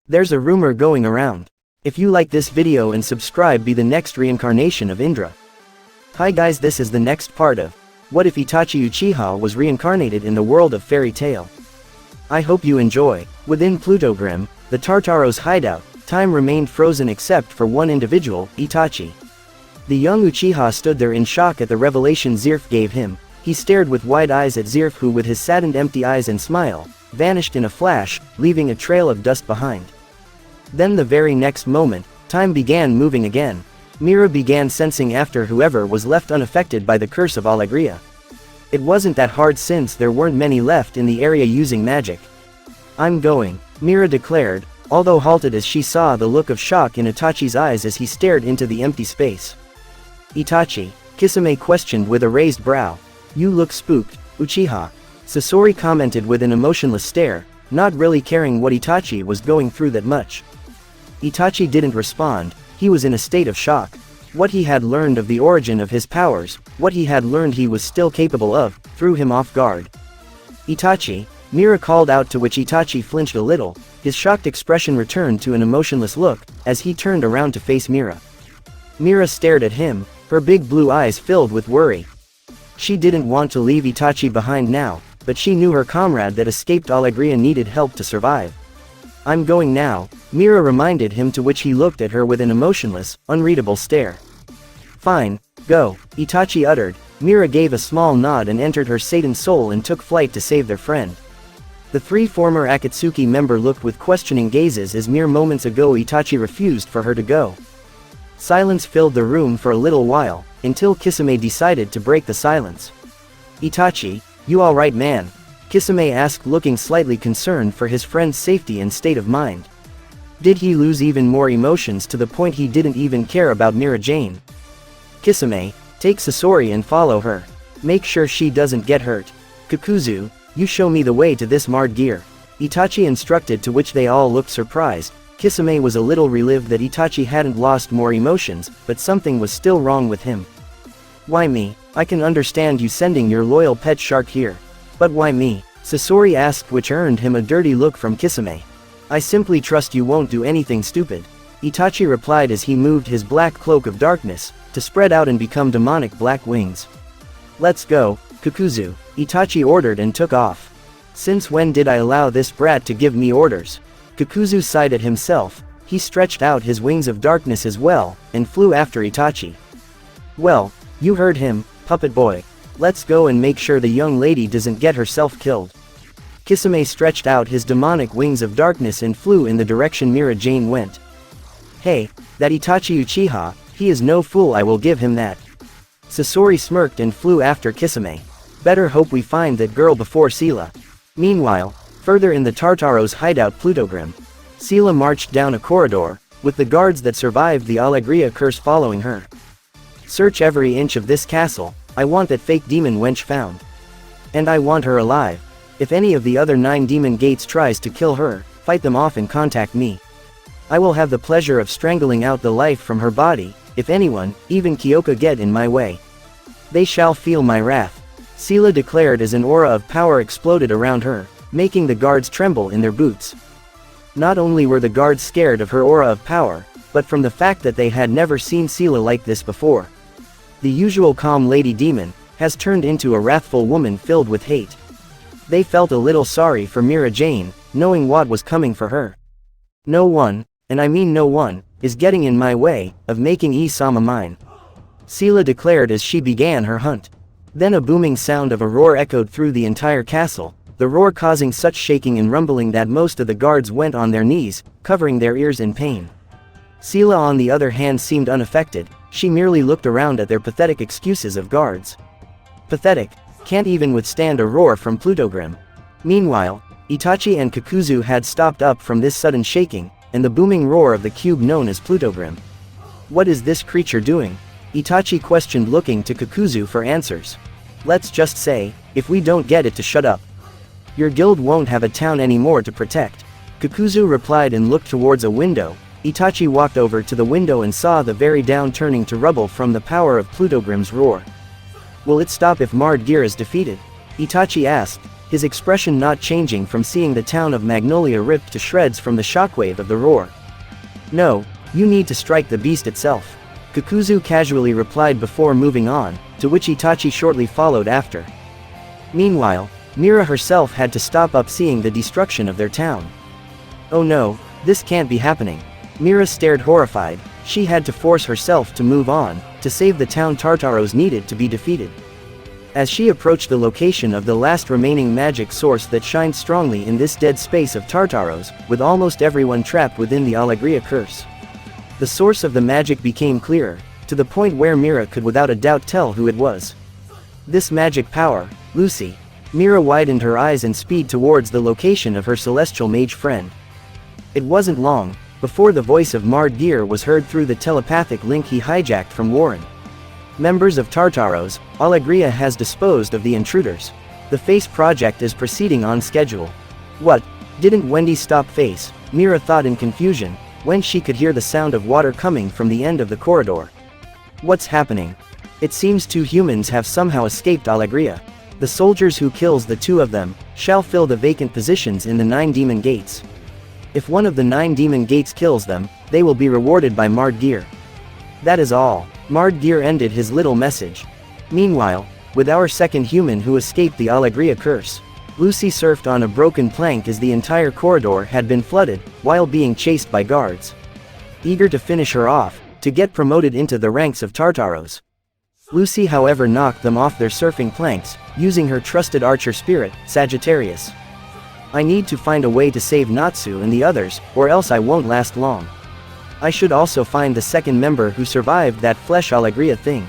There's a rumor going around. If you like this video and subscribe, be the next reincarnation of Indra. Hi guys, this is the next part of What if Itachi Uchiha was reincarnated in the world of fairy tale. I hope you enjoy. Within Plutogrim, the Tartaros hideout, time remained frozen except for one individual, Itachi. The young Uchiha stood there in shock at the revelation Zirf gave him. He stared with wide eyes at Zirf, who with his saddened empty eyes and smile, vanished in a flash, leaving a trail of dust behind. Then the very next moment, time began moving again. Mira began sensing after whoever was left unaffected by the curse of Alegria. It wasn't that hard since there weren't many left in the area using magic. I'm going, Mira declared, although halted as she saw the look of shock in Itachi's eyes as he stared into the empty space. Itachi, Kisame questioned with a raised brow. You look spooked, Uchiha. Sasori commented with an emotionless stare, not really caring what Itachi was going through that much. Itachi didn't respond. He was in a state of shock. What he had learned of the origin of his powers, what he had learned he was still capable of, threw him off guard. Itachi, Mira called out, to which Itachi flinched a little. His shocked expression returned to an emotionless look, as he turned around to face Mira. Mira stared at him, her big blue eyes filled with worry. She didn't want to leave Itachi behind now, but she knew her comrade that escaped Alegria needed help to survive. I'm going now, Mira reminded him, to which he looked at her with an emotionless, unreadable stare. Fine, go, Itachi uttered. Mira gave a small nod and entered her Satan soul and took flight to save their friend. The three former Akatsuki members looked with questioning gazes as mere moments ago Itachi refused for her to go. Silence filled the room for a little while, until Kisame decided to break the silence. Itachi, you alright, man? Kisame asked, looking slightly concerned for his friend's safety and state of mind. Did he lose even more emotions to the point he didn't even care about Mira Jane? Kisame, take Sasori and follow her. Make sure she doesn't get hurt. Kakuzu, you show me the way to this marred gear. Itachi instructed, to which they all looked surprised. Kisame was a little relieved that Itachi hadn't lost more emotions, but something was still wrong with him. Why me? I can understand you sending your loyal pet shark here. But why me? Sasori asked, which earned him a dirty look from Kisame. I simply trust you won't do anything stupid. Itachi replied as he moved his black cloak of darkness, to spread out and become demonic black wings. Let's go, Kakuzu, Itachi ordered and took off. Since when did I allow this brat to give me orders? Kakuzu sighed at himself. He stretched out his wings of darkness as well, and flew after Itachi. Well, you heard him, puppet boy. Let's go and make sure the young lady doesn't get herself killed. Kisame stretched out his demonic wings of darkness and flew in the direction Mira Jane went. Hey, that Itachi Uchiha, he is no fool, I will give him that. Sasori smirked and flew after Kisame. Better hope we find that girl before Sela. Meanwhile, further in the Tartaros hideout Plutogrim, Sela marched down a corridor, with the guards that survived the Alegria curse following her. Search every inch of this castle. I want that fake demon wench found. And I want her alive. If any of the other 9 demon gates tries to kill her, fight them off and contact me. I will have the pleasure of strangling out the life from her body, if anyone, even Kyoka, get in my way. They shall feel my wrath. Sela declared as an aura of power exploded around her, making the guards tremble in their boots. Not only were the guards scared of her aura of power, but from the fact that they had never seen Sela like this before. The usual calm lady demon has turned into a wrathful woman filled with hate. They felt a little sorry for Mira Jane, knowing what was coming for her. No one, and I mean no one, is getting in my way of making Isama mine, Sela declared as she began her hunt. Then a booming sound of a roar echoed through the entire castle, the roar causing such shaking and rumbling that most of the guards went on their knees, covering their ears in pain. Sela, on the other hand, seemed unaffected. She merely looked around at their pathetic excuses of guards. Pathetic, can't even withstand a roar from Plutogrim. Meanwhile, Itachi and Kakuzu had stopped up from this sudden shaking, and the booming roar of the cube known as Plutogrim. What is this creature doing? Itachi questioned, looking to Kakuzu for answers. Let's just say, if we don't get it to shut up, your guild won't have a town anymore to protect. Kakuzu replied and looked towards a window. Itachi walked over to the window and saw the very down turning to rubble from the power of Plutogrim's roar. Will it stop if Marred Gear is defeated? Itachi asked, his expression not changing from seeing the town of Magnolia ripped to shreds from the shockwave of the roar. "No, you need to strike the beast itself," Kakuzu casually replied before moving on, to which Itachi shortly followed after. Meanwhile, Mira herself had to stop up seeing the destruction of their town. "Oh no, this can't be happening." Mira stared horrified. She had to force herself to move on, to save the town Tartaros needed to be defeated. As she approached the location of the last remaining magic source that shined strongly in this dead space of Tartaros, with almost everyone trapped within the Alegria curse. The source of the magic became clearer, to the point where Mira could without a doubt tell who it was. This magic power, Lucy. Mira widened her eyes and speed towards the location of her celestial mage friend. It wasn't long before the voice of Mard Gear was heard through the telepathic link he hijacked from Warren. "Members of Tartaros, Alegria has disposed of the intruders. The Face project is proceeding on schedule." "What? Didn't Wendy stop Face?" Mira thought in confusion, when she could hear the sound of water coming from the end of the corridor. "What's happening? It seems 2 humans have somehow escaped Alegria. The soldiers who kills the 2 of them, shall fill the vacant positions in the 9 demon gates. If one of the 9 demon gates kills them, they will be rewarded by Mard Gear. That is all." Mard Gear ended his little message. Meanwhile, with our second human who escaped the Alegria curse, Lucy surfed on a broken plank as the entire corridor had been flooded, while being chased by guards. Eager to finish her off, to get promoted into the ranks of Tartaros. Lucy however knocked them off their surfing planks, using her trusted archer spirit, Sagittarius. "I need to find a way to save Natsu and the others, or else I won't last long. I should also find the second member who survived that flesh Alegria thing,"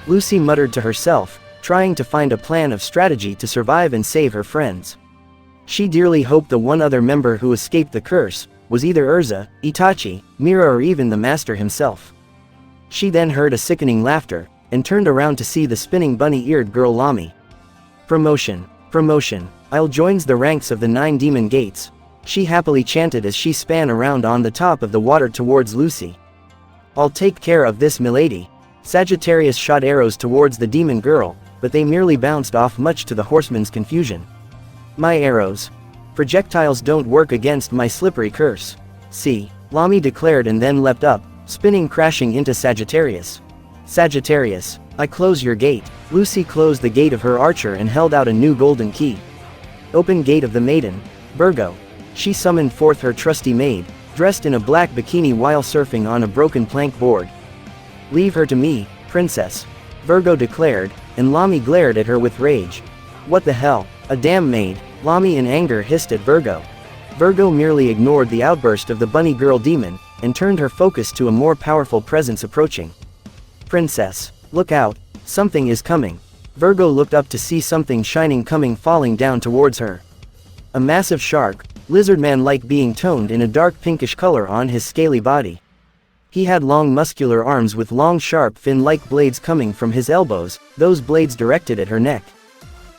Lucy muttered to herself, trying to find a plan of strategy to survive and save her friends. She dearly hoped the one other member who escaped the curse was either Urza, Itachi, Mira or even the master himself. She then heard a sickening laughter, and turned around to see the spinning bunny-eared girl Lami. "Promotion, promotion, I'll joins the ranks of the 9 demon gates," she happily chanted as she span around on the top of the water towards Lucy. "I'll take care of this milady." Sagittarius shot arrows towards the demon girl, but they merely bounced off much to the horseman's confusion. "My arrows. Projectiles don't work against my slippery curse. See," Lami declared and then leapt up, spinning crashing into Sagittarius. "Sagittarius, I close your gate." Lucy closed the gate of her archer and held out a new golden key. "Open gate of the maiden, Virgo." She summoned forth her trusty maid, dressed in a black bikini while surfing on a broken plank board. "Leave her to me, princess," Virgo declared, and Lami glared at her with rage. "What the hell, a damn maid," Lami in anger hissed at Virgo. Virgo merely ignored the outburst of the bunny girl demon, and turned her focus to a more powerful presence approaching. "Princess, look out, something is coming." Virgo looked up to see something shining falling down towards her. A massive shark, lizardman-like being toned in a dark pinkish color on his scaly body. He had long muscular arms with long sharp fin-like blades coming from his elbows, those blades directed at her neck.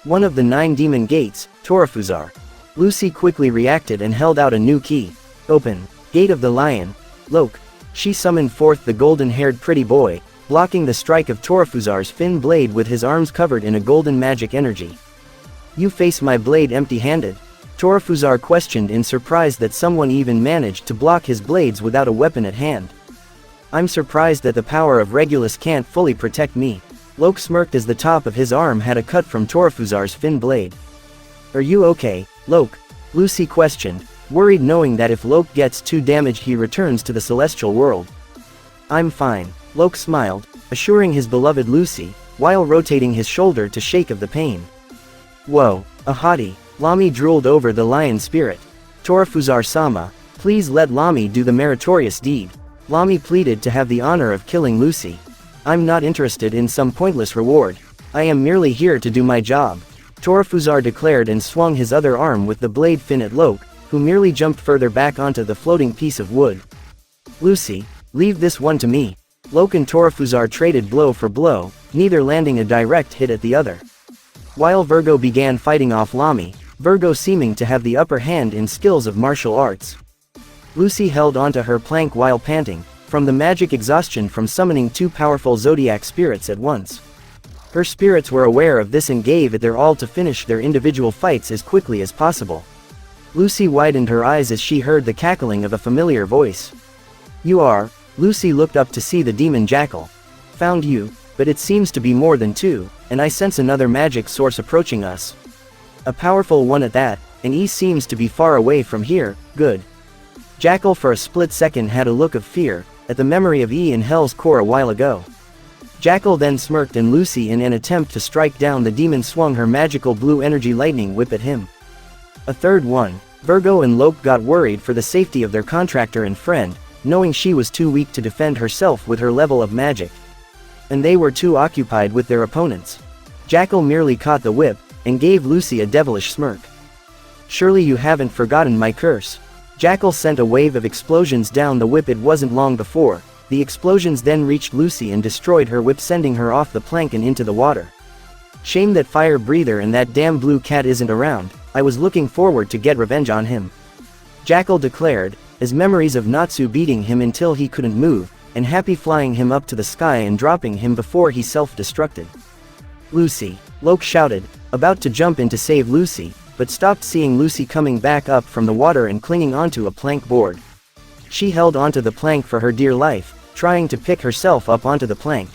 One of the 9 demon gates, Torafuzar. Lucy quickly reacted and held out a new key. "Open, gate of the lion, Loke." She summoned forth the golden-haired pretty boy, blocking the strike of Torafuzar's fin blade with his arms covered in a golden magic energy. "You face my blade empty-handed?" Torafuzar questioned in surprise that someone even managed to block his blades without a weapon at hand. "I'm surprised that the power of Regulus can't fully protect me." Loke smirked as the top of his arm had a cut from Torafuzar's fin blade. "Are you okay, Loke?" Lucy questioned, worried knowing that if Loke gets too damaged he returns to the celestial world. "I'm fine," Loke smiled, assuring his beloved Lucy, while rotating his shoulder to shake of the pain. "Whoa, a hottie," Lami drooled over the lion spirit. "Torafuzar-sama, please let Lami do the meritorious deed." Lami pleaded to have the honor of killing Lucy. "I'm not interested in some pointless reward. I am merely here to do my job," Torafuzar declared and swung his other arm with the blade fin at Loke, who merely jumped further back onto the floating piece of wood. "Lucy, leave this one to me." Loke and Torafuzar traded blow for blow, neither landing a direct hit at the other. While Virgo began fighting off Lami, Virgo seeming to have the upper hand in skills of martial arts. Lucy held onto her plank while panting, from the magic exhaustion from summoning 2 powerful zodiac spirits at once. Her spirits were aware of this and gave it their all to finish their individual fights as quickly as possible. Lucy widened her eyes as she heard the cackling of a familiar voice. You are? Lucy looked up to see the demon jackal. Found you, but it seems to be more than two, and I sense another magic source approaching us. A powerful one at that, and he seems to be far away from here. Good. Jackal for a split second had a look of fear, at the memory of E in Hell's core a while ago. Jackal then smirked and Lucy in an attempt to strike down the demon swung her magical blue energy lightning whip at him. A third one. Virgo and Loke got worried for the safety of their contractor and friend, knowing she was too weak to defend herself with her level of magic. And they were too occupied with their opponents. Jackal merely caught the whip, and gave Lucy a devilish smirk. Surely you haven't forgotten my curse. Jackal sent a wave of explosions down the whip. It wasn't long before, the explosions then reached Lucy and destroyed her whip, sending her off the plank and into the water. Shame that fire breather and that damn blue cat isn't around. I was looking forward to get revenge on him. Jackal declared, as memories of Natsu beating him until he couldn't move, and Happy flying him up to the sky and dropping him before he self-destructed. Lucy, Loke shouted, about to jump in to save Lucy, but stopped seeing Lucy coming back up from the water and clinging onto a plank board. She held onto the plank for her dear life, trying to pick herself up onto the plank.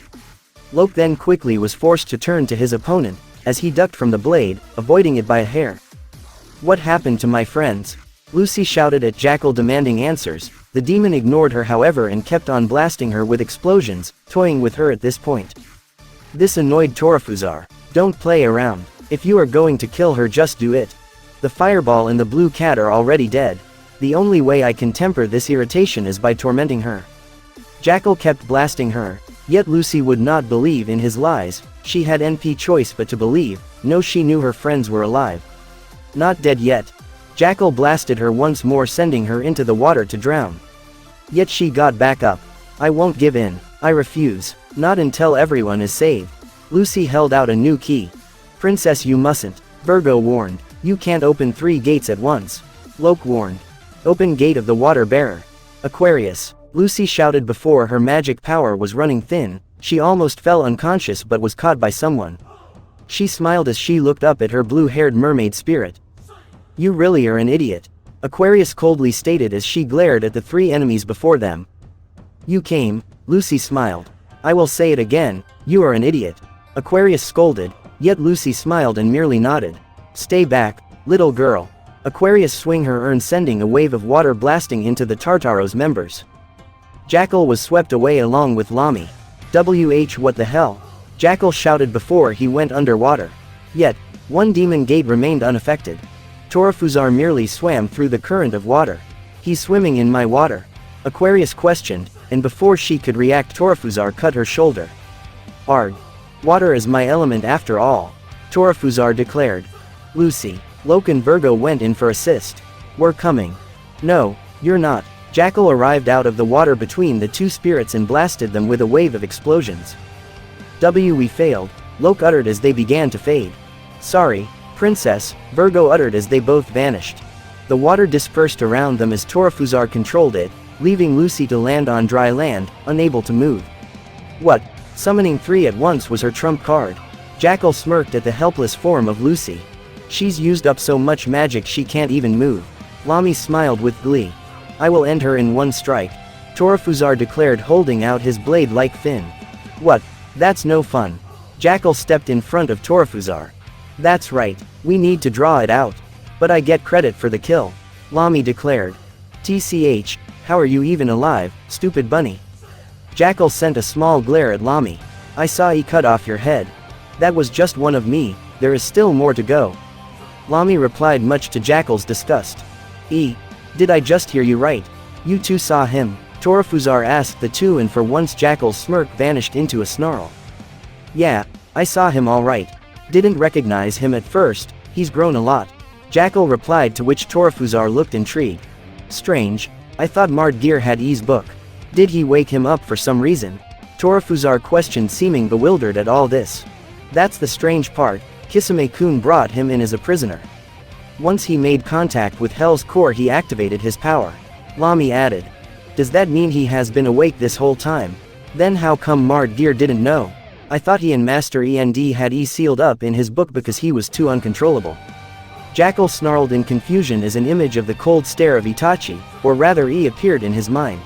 Loke then quickly was forced to turn to his opponent, as he ducked from the blade, avoiding it by a hair. What happened to my friends? Lucy shouted at Jackal, demanding answers. The demon ignored her however and kept on blasting her with explosions, toying with her at this point. This annoyed Torafuzar. Don't play around. If you are going to kill her, just do it. The fireball and the blue cat are already dead. The only way I can temper this irritation is by tormenting her. Jackal kept blasting her, yet Lucy would not believe in his lies. She had no choice but to believe. No, she knew her friends were alive. Not dead yet. Jackal blasted her once more, sending her into the water to drown. Yet she got back up. I won't give in. I refuse. Not until everyone is saved. Lucy held out a new key. Princess, you mustn't. Virgo warned. You can't open 3 gates at once. Loke warned. Open gate of the water bearer. Aquarius. Lucy shouted before her magic power was running thin. She almost fell unconscious but was caught by someone. She smiled as she looked up at her blue-haired mermaid spirit. You really are an idiot. Aquarius coldly stated as she glared at the 3 enemies before them. You came. Lucy smiled. I will say it again, you are an idiot. Aquarius scolded, yet Lucy smiled and merely nodded. Stay back, little girl. Aquarius swung her urn, sending a wave of water blasting into the Tartaro's members. Jackal was swept away along with Lami. What the hell? Jackal shouted before he went underwater. Yet, one demon gate remained unaffected. Torafuzar merely swam through the current of water. He's swimming in my water. Aquarius questioned, and before she could react, Torafuzar cut her shoulder. Arg. Water is my element after all. Torafuzar declared. Lucy, Loke and Virgo went in for assist. We're coming. No, you're not. Jackal arrived out of the water between the 2 spirits and blasted them with a wave of explosions. We failed, Loke uttered as they began to fade. Sorry, Princess, Virgo uttered as they both vanished. The water dispersed around them as Torafuzar controlled it, leaving Lucy to land on dry land, unable to move. What? Summoning 3 at once was her trump card. Jackal smirked at the helpless form of Lucy. She's used up so much magic she can't even move. Lami smiled with glee. I will end her in 1 strike. Torafuzar declared, holding out his blade like fin. What? That's no fun. Jackal stepped in front of Torafuzar. That's right, we need to draw it out. But I get credit for the kill. Lami declared. TCH, how are you even alive, stupid bunny? Jackal sent a small glare at Lami. I saw he cut off your head. That was just one of me, there is still more to go. Lami replied, much to Jackal's disgust. Did I just hear you right? You 2 saw him? Torafuzar asked the 2, and for once Jackal's smirk vanished into a snarl. Yeah, I saw him all right. Didn't recognize him at first, he's grown a lot. Jackal replied, to which Torafuzar looked intrigued. Strange, I thought Mardgear had E's book. Did he wake him up for some reason? Torafuzar questioned, seeming bewildered at all this. That's the strange part, Kisame-kun brought him in as a prisoner. Once he made contact with Hell's core, he activated his power. Lami added. Does that mean he has been awake this whole time? Then how come Mardgear didn't know? I thought he and Master End had sealed up in his book because he was too uncontrollable. Jackal snarled in confusion as an image of the cold stare of Itachi, or rather appeared in his mind.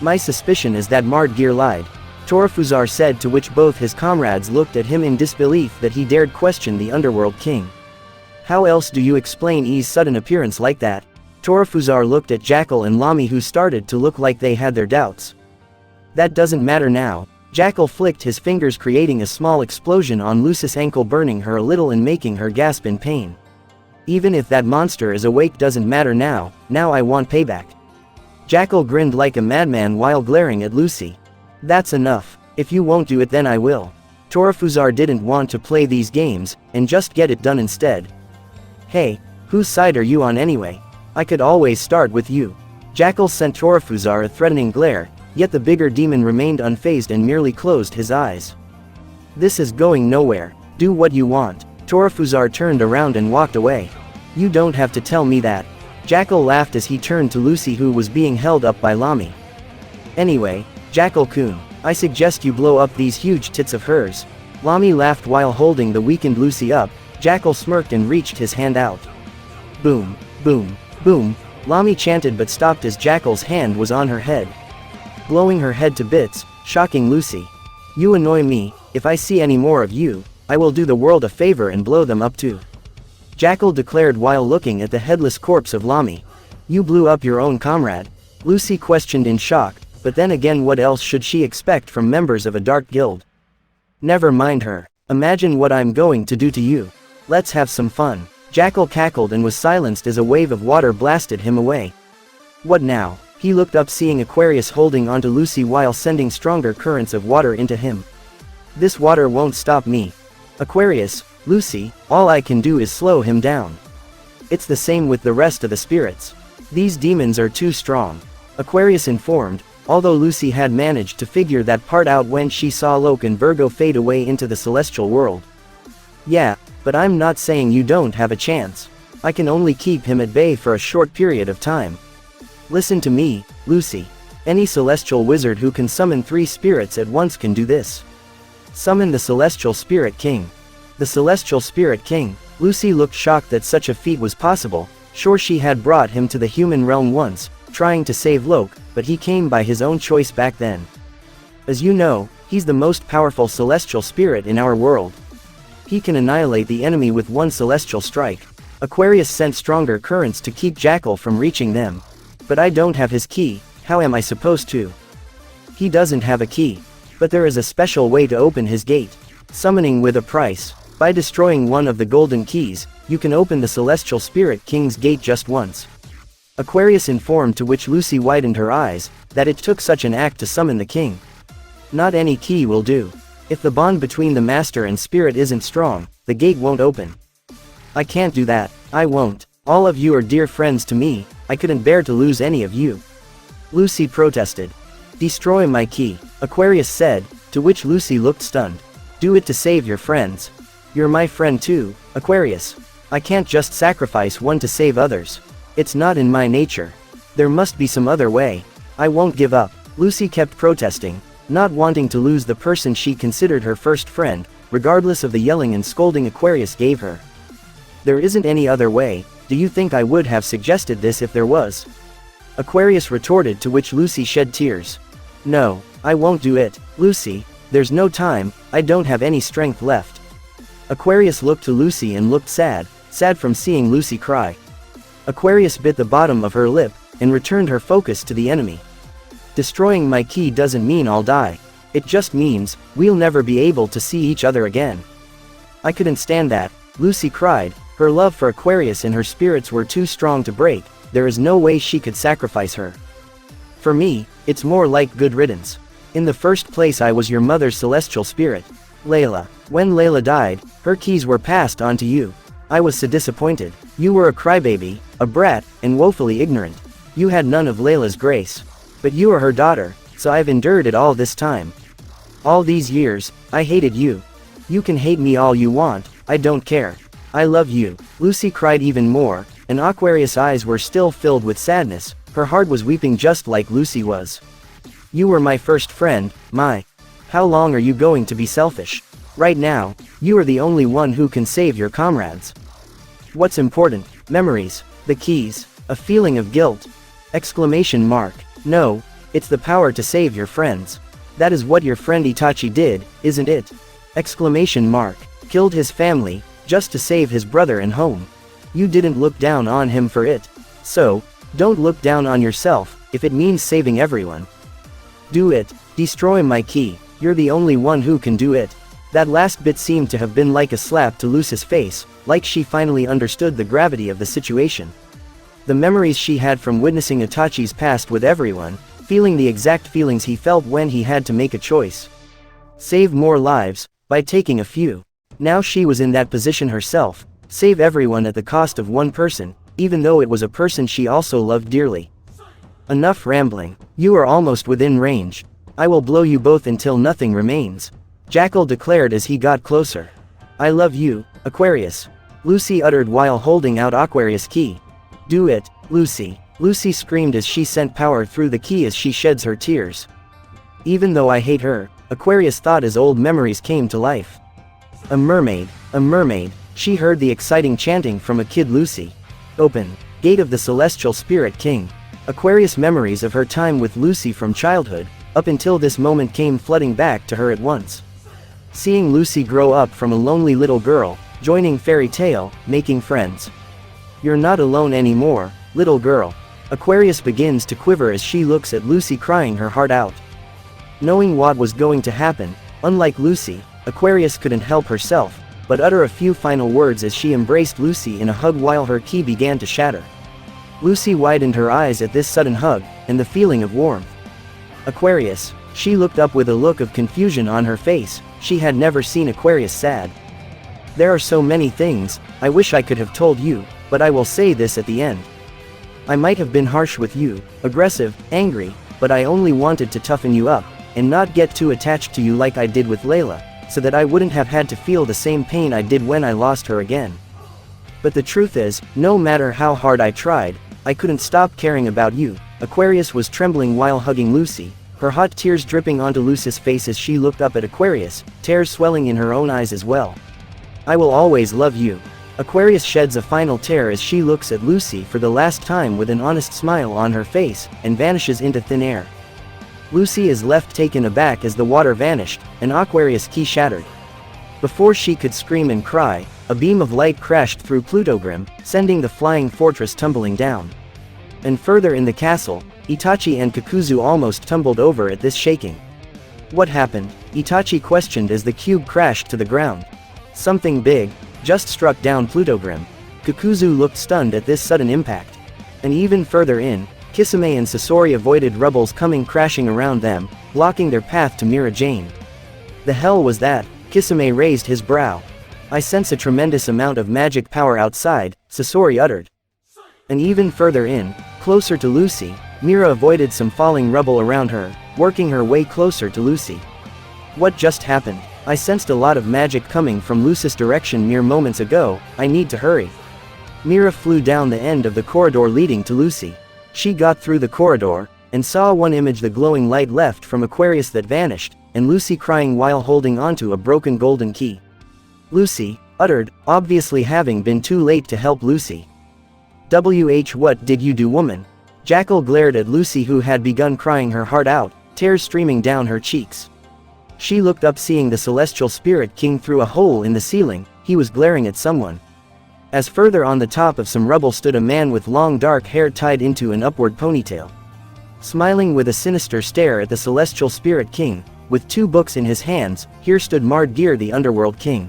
My suspicion is that Mardgear lied, Torafuzar said, to which both his comrades looked at him in disbelief that he dared question the underworld king. How else do you explain E's sudden appearance like that? Torafuzar looked at Jackal and Lami, who started to look like they had their doubts. That doesn't matter now. Jackal flicked his fingers, creating a small explosion on Lucy's ankle, burning her a little and making her gasp in pain. Even if that monster is awake doesn't matter now I want payback. Jackal grinned like a madman while glaring at Lucy. That's enough. If you won't do it then I will. Torafuzar didn't want to play these games, and just get it done instead. Hey, whose side are you on anyway? I could always start with you. Jackal sent Torafuzar a threatening glare, yet the bigger demon remained unfazed and merely closed his eyes. This is going nowhere. Do what you want. Torafuzar turned around and walked away. You don't have to tell me that. Jackal laughed as he turned to Lucy, who was being held up by Lami. Anyway, Jackal-kun, I suggest you blow up these huge tits of hers. Lami laughed while holding the weakened Lucy up. Jackal smirked and reached his hand out. Boom, boom, boom, Lami chanted but stopped as Jackal's hand was on her head, blowing her head to bits, shocking Lucy. You annoy me. If I see any more of you, I will do the world a favor and blow them up too. Jackal declared while looking at the headless corpse of Lami. You blew up your own comrade? Lucy questioned in shock, but then again, what else should she expect from members of a dark guild? Never mind her. Imagine what I'm going to do to you. Let's have some fun. Jackal cackled and was silenced as a wave of water blasted him away. What now? He looked up, seeing Aquarius holding onto Lucy while sending stronger currents of water into him. This water won't stop me. Aquarius, Lucy, all I can do is slow him down. It's the same with the rest of the spirits. These demons are too strong, Aquarius informed, although Lucy had managed to figure that part out when she saw Locke and Virgo fade away into the celestial world. Yeah, but I'm not saying you don't have a chance. I can only keep him at bay for a short period of time. Listen to me, Lucy. Any celestial wizard who can summon 3 spirits at once can do this. Summon the Celestial Spirit King. The Celestial Spirit King. Lucy looked shocked that such a feat was possible. Sure, she had brought him to the human realm once, trying to save Locke, but he came by his own choice back then. As you know, he's the most powerful celestial spirit in our world. He can annihilate the enemy with one celestial strike. Aquarius sent stronger currents to keep Jackal from reaching them. But I don't have his key. How am I supposed to? He doesn't have a key. But there is a special way to open his gate. Summoning with a price. By destroying one of the golden keys, you can open the Celestial Spirit King's gate just once. Aquarius informed, to which Lucy widened her eyes, that it took such an act to summon the king. Not any key will do. If the bond between the master and spirit isn't strong, the gate won't open. I can't do that. I won't. All of you are dear friends to me. I couldn't bear to lose any of you. Lucy protested. Destroy my key, Aquarius said, to which Lucy looked stunned. Do it to save your friends. You're my friend too, Aquarius. I can't just sacrifice one to save others. It's not in my nature. There must be some other way. I won't give up. Lucy kept protesting, not wanting to lose the person she considered her first friend, regardless of the yelling and scolding Aquarius gave her. There isn't any other way. Do you think I would have suggested this if there was? Aquarius retorted, to which Lucy shed tears. No, I won't do it, Lucy. There's no time. I don't have any strength left. Aquarius looked to Lucy and looked sad from seeing Lucy cry. Aquarius bit the bottom of her lip, and returned her focus to the enemy. Destroying my key doesn't mean I'll die. It just means, we'll never be able to see each other again. I couldn't stand that, Lucy cried. Her love for Aquarius and her spirits were too strong to break. There is no way she could sacrifice her. For me, it's more like good riddance. In the first place, I was your mother's celestial spirit, Layla. When Layla died, her keys were passed on to you. I was so disappointed. You were a crybaby, a brat, and woefully ignorant. You had none of Layla's grace. But you are her daughter, so I've endured it all this time. All these years, I hated you. You can hate me all you want, I don't care. I love you. Lucy cried even more, and Aquarius' eyes were still filled with sadness. Her heart was weeping just like Lucy was. You were my first friend, my... How long are you going to be selfish? Right now, you are the only one who can save your comrades. What's important? Memories, the keys, a feeling of guilt. Exclamation mark. No, it's the power to save your friends. That is what your friend Itachi did, isn't it? Exclamation mark. Killed his family, just to save his brother and home. You didn't look down on him for it. So, don't look down on yourself, if it means saving everyone. Do it. Destroy my key. You're the only one who can do it. That last bit seemed to have been like a slap to Lucy's face, like she finally understood the gravity of the situation. The memories she had from witnessing Itachi's past with everyone, feeling the exact feelings he felt when he had to make a choice. Save more lives, by taking a few. Now she was in that position herself, save everyone at the cost of one person, even though it was a person she also loved dearly. Enough rambling. You are almost within range. I will blow you both until nothing remains. Jackal declared as he got closer. I love you, Aquarius. Lucy uttered while holding out Aquarius' key. Do it, Lucy. Lucy screamed as she sent power through the key as she sheds her tears. Even though I hate her, Aquarius thought as old memories came to life. A mermaid, she heard the exciting chanting from a kid. Lucy. Open. Gate of the Celestial Spirit King. Aquarius' memories of her time with Lucy from childhood, up until this moment came flooding back to her at once. Seeing Lucy grow up from a lonely little girl, joining Fairy Tail, making friends. You're not alone anymore, little girl. Aquarius begins to quiver as she looks at Lucy crying her heart out. Knowing what was going to happen, unlike Lucy, Aquarius couldn't help herself, but utter a few final words as she embraced Lucy in a hug while her key began to shatter. Lucy widened her eyes at this sudden hug, and the feeling of warmth. Aquarius, she looked up with a look of confusion on her face. She had never seen Aquarius sad. There are so many things I wish I could have told you, but I will say this at the end. I might have been harsh with you, aggressive, angry, but I only wanted to toughen you up, and not get too attached to you like I did with Layla, so that I wouldn't have had to feel the same pain I did when I lost her again. But the truth is, no matter how hard I tried, I couldn't stop caring about you. Aquarius was trembling while hugging Lucy, her hot tears dripping onto Lucy's face as she looked up at Aquarius, tears swelling in her own eyes as well. I will always love you. Aquarius sheds a final tear as she looks at Lucy for the last time with an honest smile on her face, and vanishes into thin air. Lucy is left taken aback as the water vanished, and Aquarius' key shattered. Before she could scream and cry, a beam of light crashed through Plutogrim, sending the flying fortress tumbling down. And further in the castle, Itachi and Kakuzu almost tumbled over at this shaking. What happened? Itachi questioned as the cube crashed to the ground. Something big just struck down Plutogrim. Kakuzu looked stunned at this sudden impact. And even further in, Kisame and Sasori avoided rubbles coming crashing around them, blocking their path to Mira Jane. The hell was that? Kisame raised his brow. I sense a tremendous amount of magic power outside, Sasori uttered. And even further in, closer to Lucy, Mira avoided some falling rubble around her, working her way closer to Lucy. What just happened? I sensed a lot of magic coming from Lucy's direction mere moments ago. I need to hurry. Mira flew down the end of the corridor leading to Lucy. She got through the corridor, and saw one image, the glowing light left from Aquarius that vanished, and Lucy crying while holding onto a broken golden key. Lucy uttered, obviously having been too late to help Lucy. What did you do, woman? Jackal glared at Lucy, who had begun crying her heart out, tears streaming down her cheeks. She looked up, seeing the Celestial Spirit King through a hole in the ceiling. He was glaring at someone. As further on the top of some rubble stood a man with long dark hair tied into an upward ponytail. Smiling with a sinister stare at the Celestial Spirit King, with 2 books in his hands, here stood Mardgeir, the Underworld King.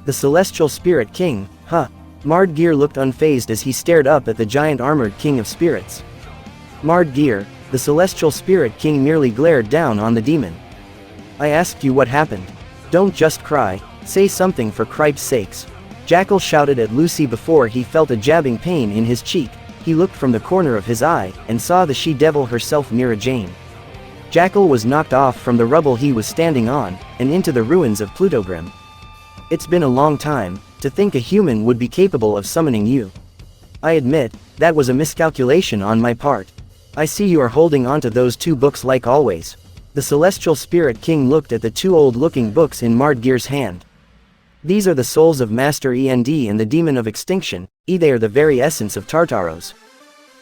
The Celestial Spirit King, huh? Mardgeir looked unfazed as he stared up at the giant armored King of Spirits. Mardgeir, the Celestial Spirit King, merely glared down on the demon. I asked you what happened. Don't just cry, say something for cripe's sakes. Jackal shouted at Lucy before he felt a jabbing pain in his cheek. He looked from the corner of his eye, and saw the she-devil herself, Mira Jane. Jackal was knocked off from the rubble he was standing on, and into the ruins of Plutogrim. It's been a long time, to think a human would be capable of summoning you. I admit, that was a miscalculation on my part. I see you are holding onto those 2 books like always. The Celestial Spirit King looked at the two old-looking books in Mardgear's hand. These are the souls of Master End and the Demon of Extinction, they are the very essence of Tartaros.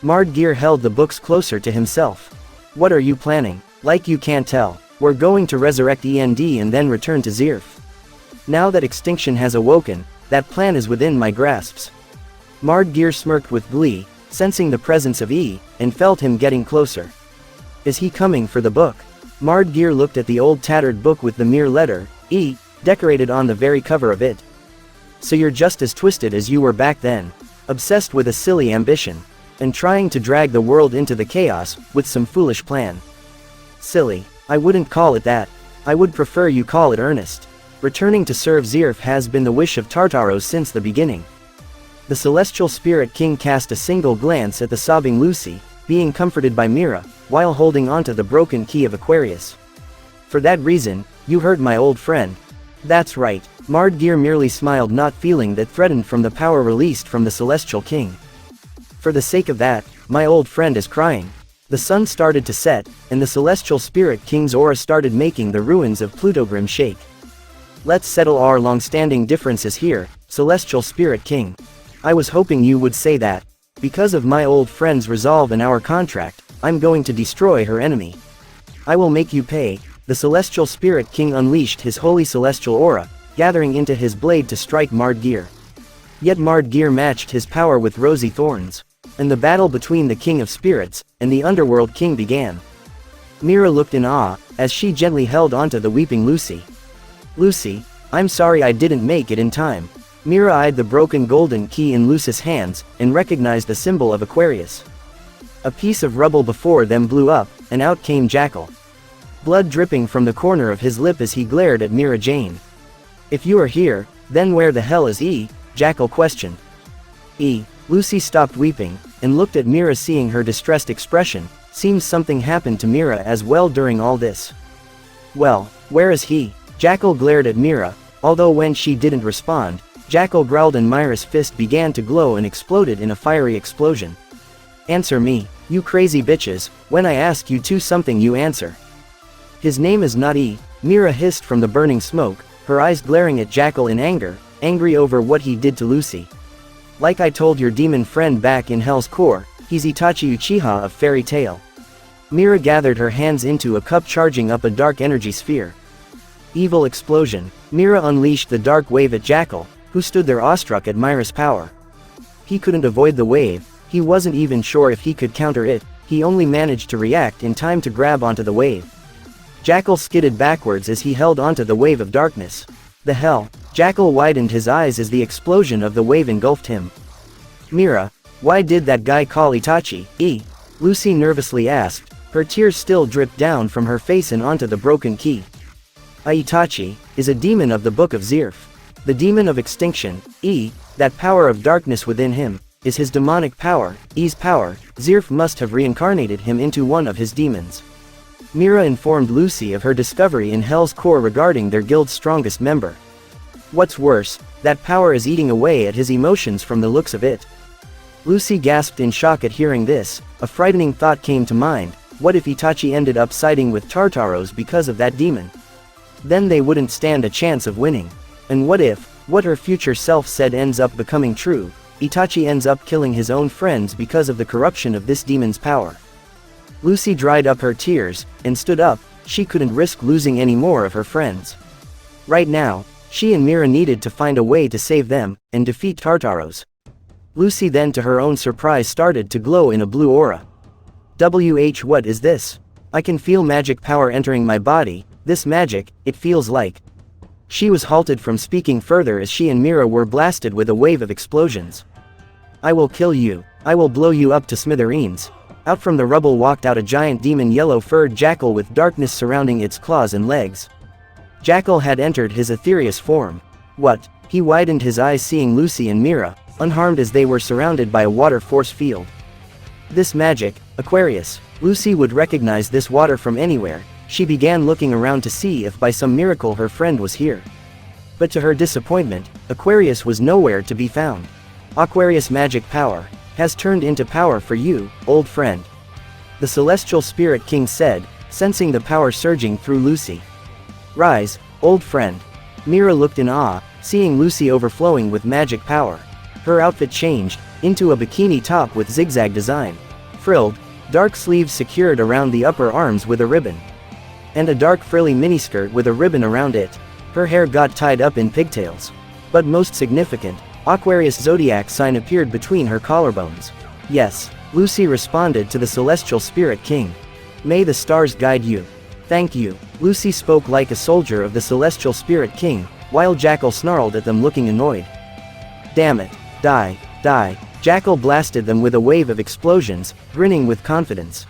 Mardgear held the books closer to himself. What are you planning? Like you can't tell, we're going to resurrect End and then return to Zirf. Now that extinction has awoken, that plan is within my grasps. Mardgear smirked with glee, sensing the presence of and felt him getting closer. Is he coming for the book? Mardgear looked at the old tattered book with the mere letter, decorated on the very cover of it. So you're just as twisted as you were back then, obsessed with a silly ambition, and trying to drag the world into the chaos, with some foolish plan. Silly, I wouldn't call it that. I would prefer you call it earnest. Returning to serve Zirf has been the wish of Tartaros since the beginning. The Celestial Spirit King cast a single glance at the sobbing Lucy, being comforted by Mira, while holding onto the broken key of Aquarius. For that reason, you hurt my old friend. That's right, Mardgear merely smiled, not feeling that threatened from the power released from the Celestial King. For the sake of that, my old friend is crying. The sun started to set, and the Celestial Spirit King's aura started making the ruins of Plutogrim shake. Let's settle our long-standing differences here, Celestial Spirit King. I was hoping you would say that. Because of my old friend's resolve and our contract, I'm going to destroy her enemy. I will make you pay. The Celestial Spirit King unleashed his holy celestial aura, gathering into his blade to strike Mardgear. Yet Mardgear matched his power with rosy thorns, and the battle between the King of Spirits and the Underworld King began. Mira looked in awe, as she gently held onto the weeping Lucy. Lucy, I'm sorry I didn't make it in time. Mira eyed the broken golden key in Lucy's hands, and recognized the symbol of Aquarius. A piece of rubble before them blew up, and out came Jackal. Blood dripping from the corner of his lip as he glared at Mira Jane. If you are here, then where the hell is Jackal questioned. Lucy stopped weeping, and looked at Mira, seeing her distressed expression. Seems something happened to Mira as well during all this. Well, where is he? Jackal glared at Mira, although when she didn't respond, Jackal growled and Mira's fist began to glow and exploded in a fiery explosion. Answer me, you crazy bitches, when I ask you to something you answer. His name is not Mira hissed from the burning smoke, her eyes glaring at Jackal in anger, angry over what he did to Lucy. Like I told your demon friend back in Hell's Core, he's Itachi Uchiha of Fairy Tail. Mira gathered her hands into a cup, charging up a dark energy sphere. Evil explosion. Mira unleashed the dark wave at Jackal, who stood there awestruck at Mira's power. He couldn't avoid the wave, he wasn't even sure if he could counter it, he only managed to react in time to grab onto the wave. Jackal skidded backwards as he held onto the wave of darkness. The hell? Jackal widened his eyes as the explosion of the wave engulfed him. Mira, why did that guy call Itachi? Lucy nervously asked, her tears still dripped down from her face and onto the broken key. Itachi is a demon of the Book of Zirf. The demon of extinction, that power of darkness within him, is his demonic power, power. Zirf must have reincarnated him into one of his demons. Mira informed Lucy of her discovery in Hell's Core regarding their guild's strongest member. What's worse, that power is eating away at his emotions from the looks of it. Lucy gasped in shock at hearing this. A frightening thought came to mind. What if Itachi ended up siding with Tartaros because of that demon? Then they wouldn't stand a chance of winning. And what if, what her future self said ends up becoming true, Itachi ends up killing his own friends because of the corruption of this demon's power? Lucy dried up her tears, and stood up. She couldn't risk losing any more of her friends. Right now, she and Mira needed to find a way to save them, and defeat Tartaros. Lucy then, to her own surprise, started to glow in a blue aura. What is this? I can feel magic power entering my body. This magic, it feels like. She was halted from speaking further as she and Mira were blasted with a wave of explosions. I will kill you. I will blow you up to smithereens. Out from the rubble walked out a giant demon yellow-furred jackal with darkness surrounding its claws and legs. Jackal had entered his ethereous form. What? He widened his eyes, seeing Lucy and Mira, unharmed as they were surrounded by a water force field. This magic, Aquarius. Lucy would recognize this water from anywhere. She began looking around to see if by some miracle her friend was here. But to her disappointment, Aquarius was nowhere to be found. Aquarius magic power has turned into power for you, old friend. The Celestial Spirit King said, sensing the power surging through Lucy. "Rise, old friend." Mira looked in awe, seeing Lucy overflowing with magic power. Her outfit changed into a bikini top with zigzag design. Frilled, dark sleeves secured around the upper arms with a ribbon. And a dark frilly miniskirt with a ribbon around it. Her hair got tied up in pigtails. But most significant, Aquarius zodiac sign appeared between her collarbones. "Yes," Lucy responded to the celestial spirit king. "May the stars guide you." "Thank you." Lucy spoke like a soldier of the celestial spirit king, while Jackal snarled at them looking annoyed. "Damn it. Die, die." Jackal blasted them with a wave of explosions, grinning with confidence.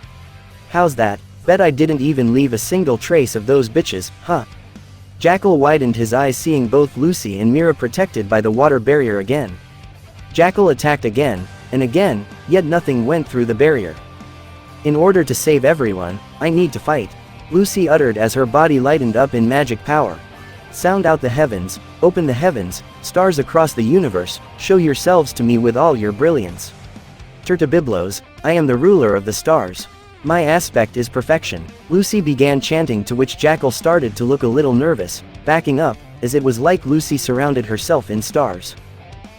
"How's that? Bet I didn't even leave a single trace of those bitches, huh?" Jackal widened his eyes seeing both Lucy and Mira protected by the water barrier again. Jackal attacked again, and again, yet nothing went through the barrier. "In order to save everyone, I need to fight," Lucy uttered as her body lightened up in magic power. "Sound out the heavens, open the heavens, stars across the universe, show yourselves to me with all your brilliance. Turtabiblos, I am the ruler of the stars. My aspect is perfection." Lucy began chanting, to which Jackal started to look a little nervous, backing up, as it was like Lucy surrounded herself in stars.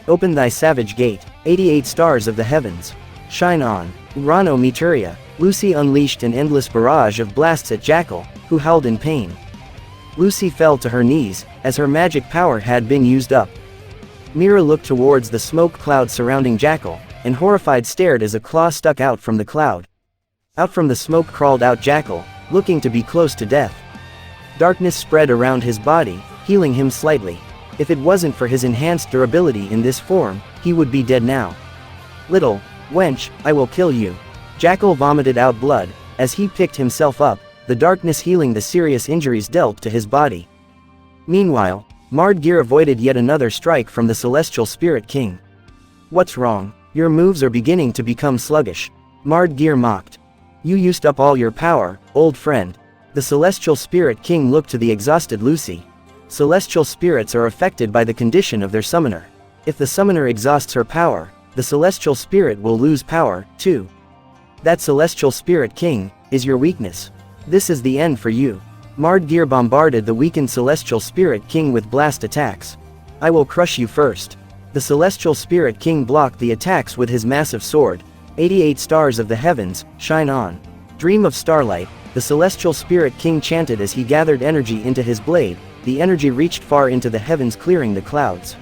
"Open thy savage gate, 88 stars of the heavens. Shine on, Urano Meteoria." Lucy unleashed an endless barrage of blasts at Jackal, who howled in pain. Lucy fell to her knees, as her magic power had been used up. Mira looked towards the smoke cloud surrounding Jackal, and horrified stared as a claw stuck out from the cloud. Out from the smoke crawled out Jackal, looking to be close to death. Darkness spread around his body, healing him slightly. If it wasn't for his enhanced durability in this form, he would be dead now. "Little wench, I will kill you." Jackal vomited out blood, as he picked himself up, the darkness healing the serious injuries dealt to his body. Meanwhile, Mardgear avoided yet another strike from the celestial spirit king. "What's wrong? Your moves are beginning to become sluggish," Mardgear mocked. "You used up all your power, old friend." The celestial spirit king looked to the exhausted Lucy. Celestial spirits are affected by the condition of their summoner. If the summoner exhausts her power, the celestial spirit will lose power, too. That celestial spirit king is your weakness. This is the end for you. Mardgear bombarded the weakened celestial spirit king with blast attacks. "I will crush you first." The celestial spirit king blocked the attacks with his massive sword. 88 stars of the heavens, shine on. Dream of starlight, the celestial spirit king chanted as he gathered energy into his blade. The energy reached far into the heavens, clearing the clouds.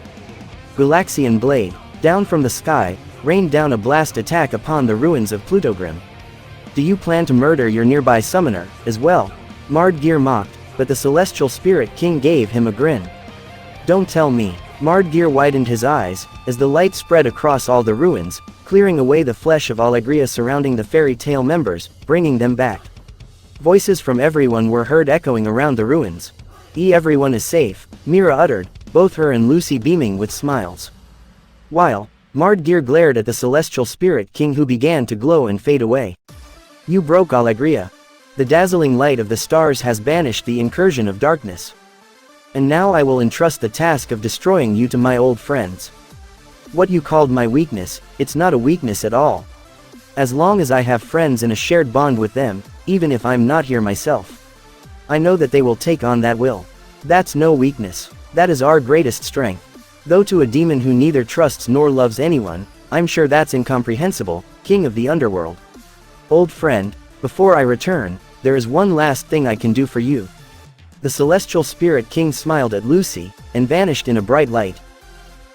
Galaxian blade, down from the sky, rained down a blast attack upon the ruins of Plutogrim. "Do you plan to murder your nearby summoner, as well?" Mardgear mocked, but the celestial spirit king gave him a grin. "Don't tell me." Mardgear widened his eyes, as the light spread across all the ruins, clearing away the flesh of Allegria surrounding the fairy tale members, bringing them back. Voices from everyone were heard echoing around the ruins. Everyone is safe," Mira uttered, both her and Lucy beaming with smiles. While Mardgear glared at the celestial spirit king, who began to glow and fade away. "You broke Allegria. The dazzling light of the stars has banished the incursion of darkness. And now I will entrust the task of destroying you to my old friends. What you called my weakness, it's not a weakness at all. As long as I have friends and a shared bond with them, even if I'm not here myself, I know that they will take on that will. That's no weakness. That is our greatest strength. Though to a demon who neither trusts nor loves anyone, I'm sure that's incomprehensible, king of the underworld. Old friend, before I return, there is one last thing I can do for you." The celestial spirit king smiled at Lucy, and vanished in a bright light.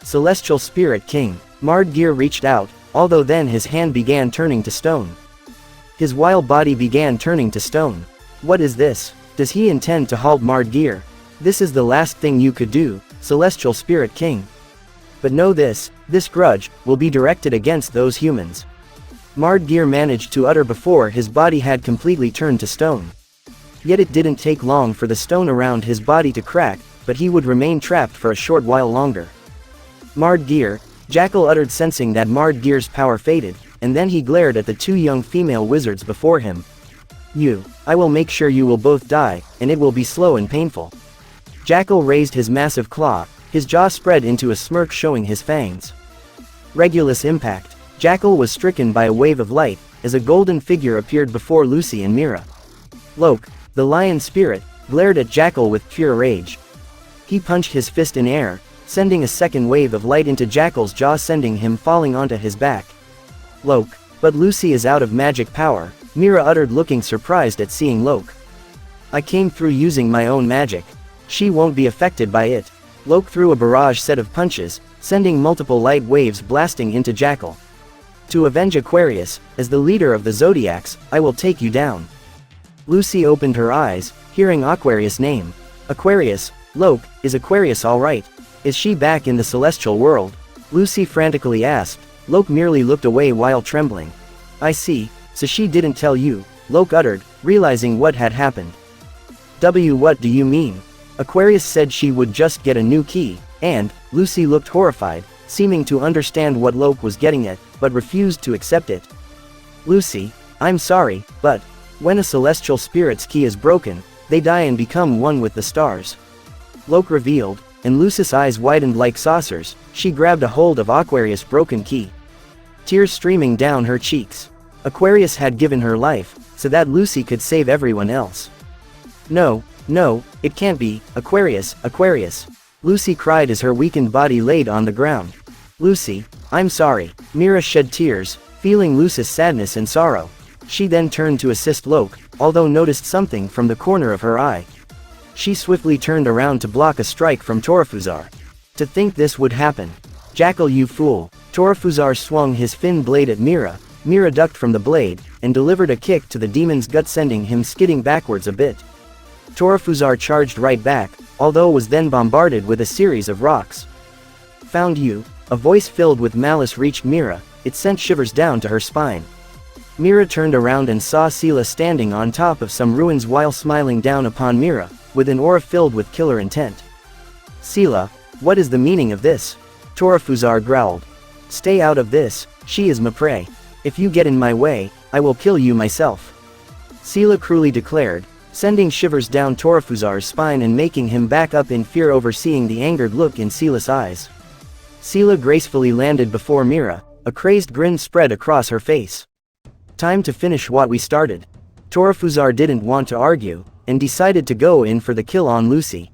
Celestial spirit king, Mardgear reached out, although then his hand began turning to stone. His wild body began turning to stone. What is this? Does he intend to halt Mardgear? This is the last thing you could do, celestial spirit king. But know this grudge will be directed against those humans. Mardgear managed to utter before his body had completely turned to stone. Yet it didn't take long for the stone around his body to crack, but he would remain trapped for a short while longer. Mardgear, Jackal uttered, sensing that Mardgear's power faded, and then he glared at the two young female wizards before him. I will make sure you will both die, and it will be slow and painful." Jackal raised his massive claw, his jaw spread into a smirk showing his fangs. Regulus impact. Jackal was stricken by a wave of light, as a golden figure appeared before Lucy and Mira. Loke, the lion spirit, glared at Jackal with pure rage. He punched his fist in air, sending a second wave of light into Jackal's jaw, sending him falling onto his back. Loke, but Lucy is out of magic power, Mira uttered, looking surprised at seeing Loke. I came through using my own magic. She won't be affected by it. Loke threw a barrage set of punches, sending multiple light waves blasting into Jackal. To avenge Aquarius, as the leader of the Zodiacs, I will take you down. Lucy opened her eyes, hearing Aquarius' name. Aquarius, Loke, is Aquarius alright? Is she back in the celestial world? Lucy frantically asked. Loke merely looked away while trembling. I see, so she didn't tell you, Loke uttered, realizing what had happened. What do you mean? Aquarius said she would just get a new key, and, Lucy looked horrified, seeming to understand what Loke was getting at, but refused to accept it. Lucy, I'm sorry, but, when a celestial spirit's key is broken, they die and become one with the stars. Loke revealed, and Lucy's eyes widened like saucers. She grabbed a hold of Aquarius' broken key. Tears streaming down her cheeks. Aquarius had given her life, so that Lucy could save everyone else. No, it can't be, Aquarius, Aquarius. Lucy cried as her weakened body laid on the ground. Lucy, I'm sorry. Mira shed tears, feeling Lucy's sadness and sorrow. She then turned to assist Loke, although noticed something from the corner of her eye. She swiftly turned around to block a strike from Torafuzar. To think this would happen. Jackal, you fool. Torafuzar swung his fin blade at Mira. Mira ducked from the blade, and delivered a kick to the demon's gut, sending him skidding backwards a bit. Torafuzar charged right back, although was then bombarded with a series of rocks. Found you. A voice filled with malice reached Mira. It sent shivers down to her spine. Mira turned around and saw Sela standing on top of some ruins while smiling down upon Mira, with an aura filled with killer intent. Sela, what is the meaning of this? Torafuzar growled. Stay out of this, she is my prey. If you get in my way, I will kill you myself. Sela cruelly declared, sending shivers down Torafuzar's spine and making him back up in fear over seeing the angered look in Sela's eyes. Sela gracefully landed before Mira, a crazed grin spread across her face. Time to finish what we started. Torafuzar didn't want to argue, and decided to go in for the kill on Lucy.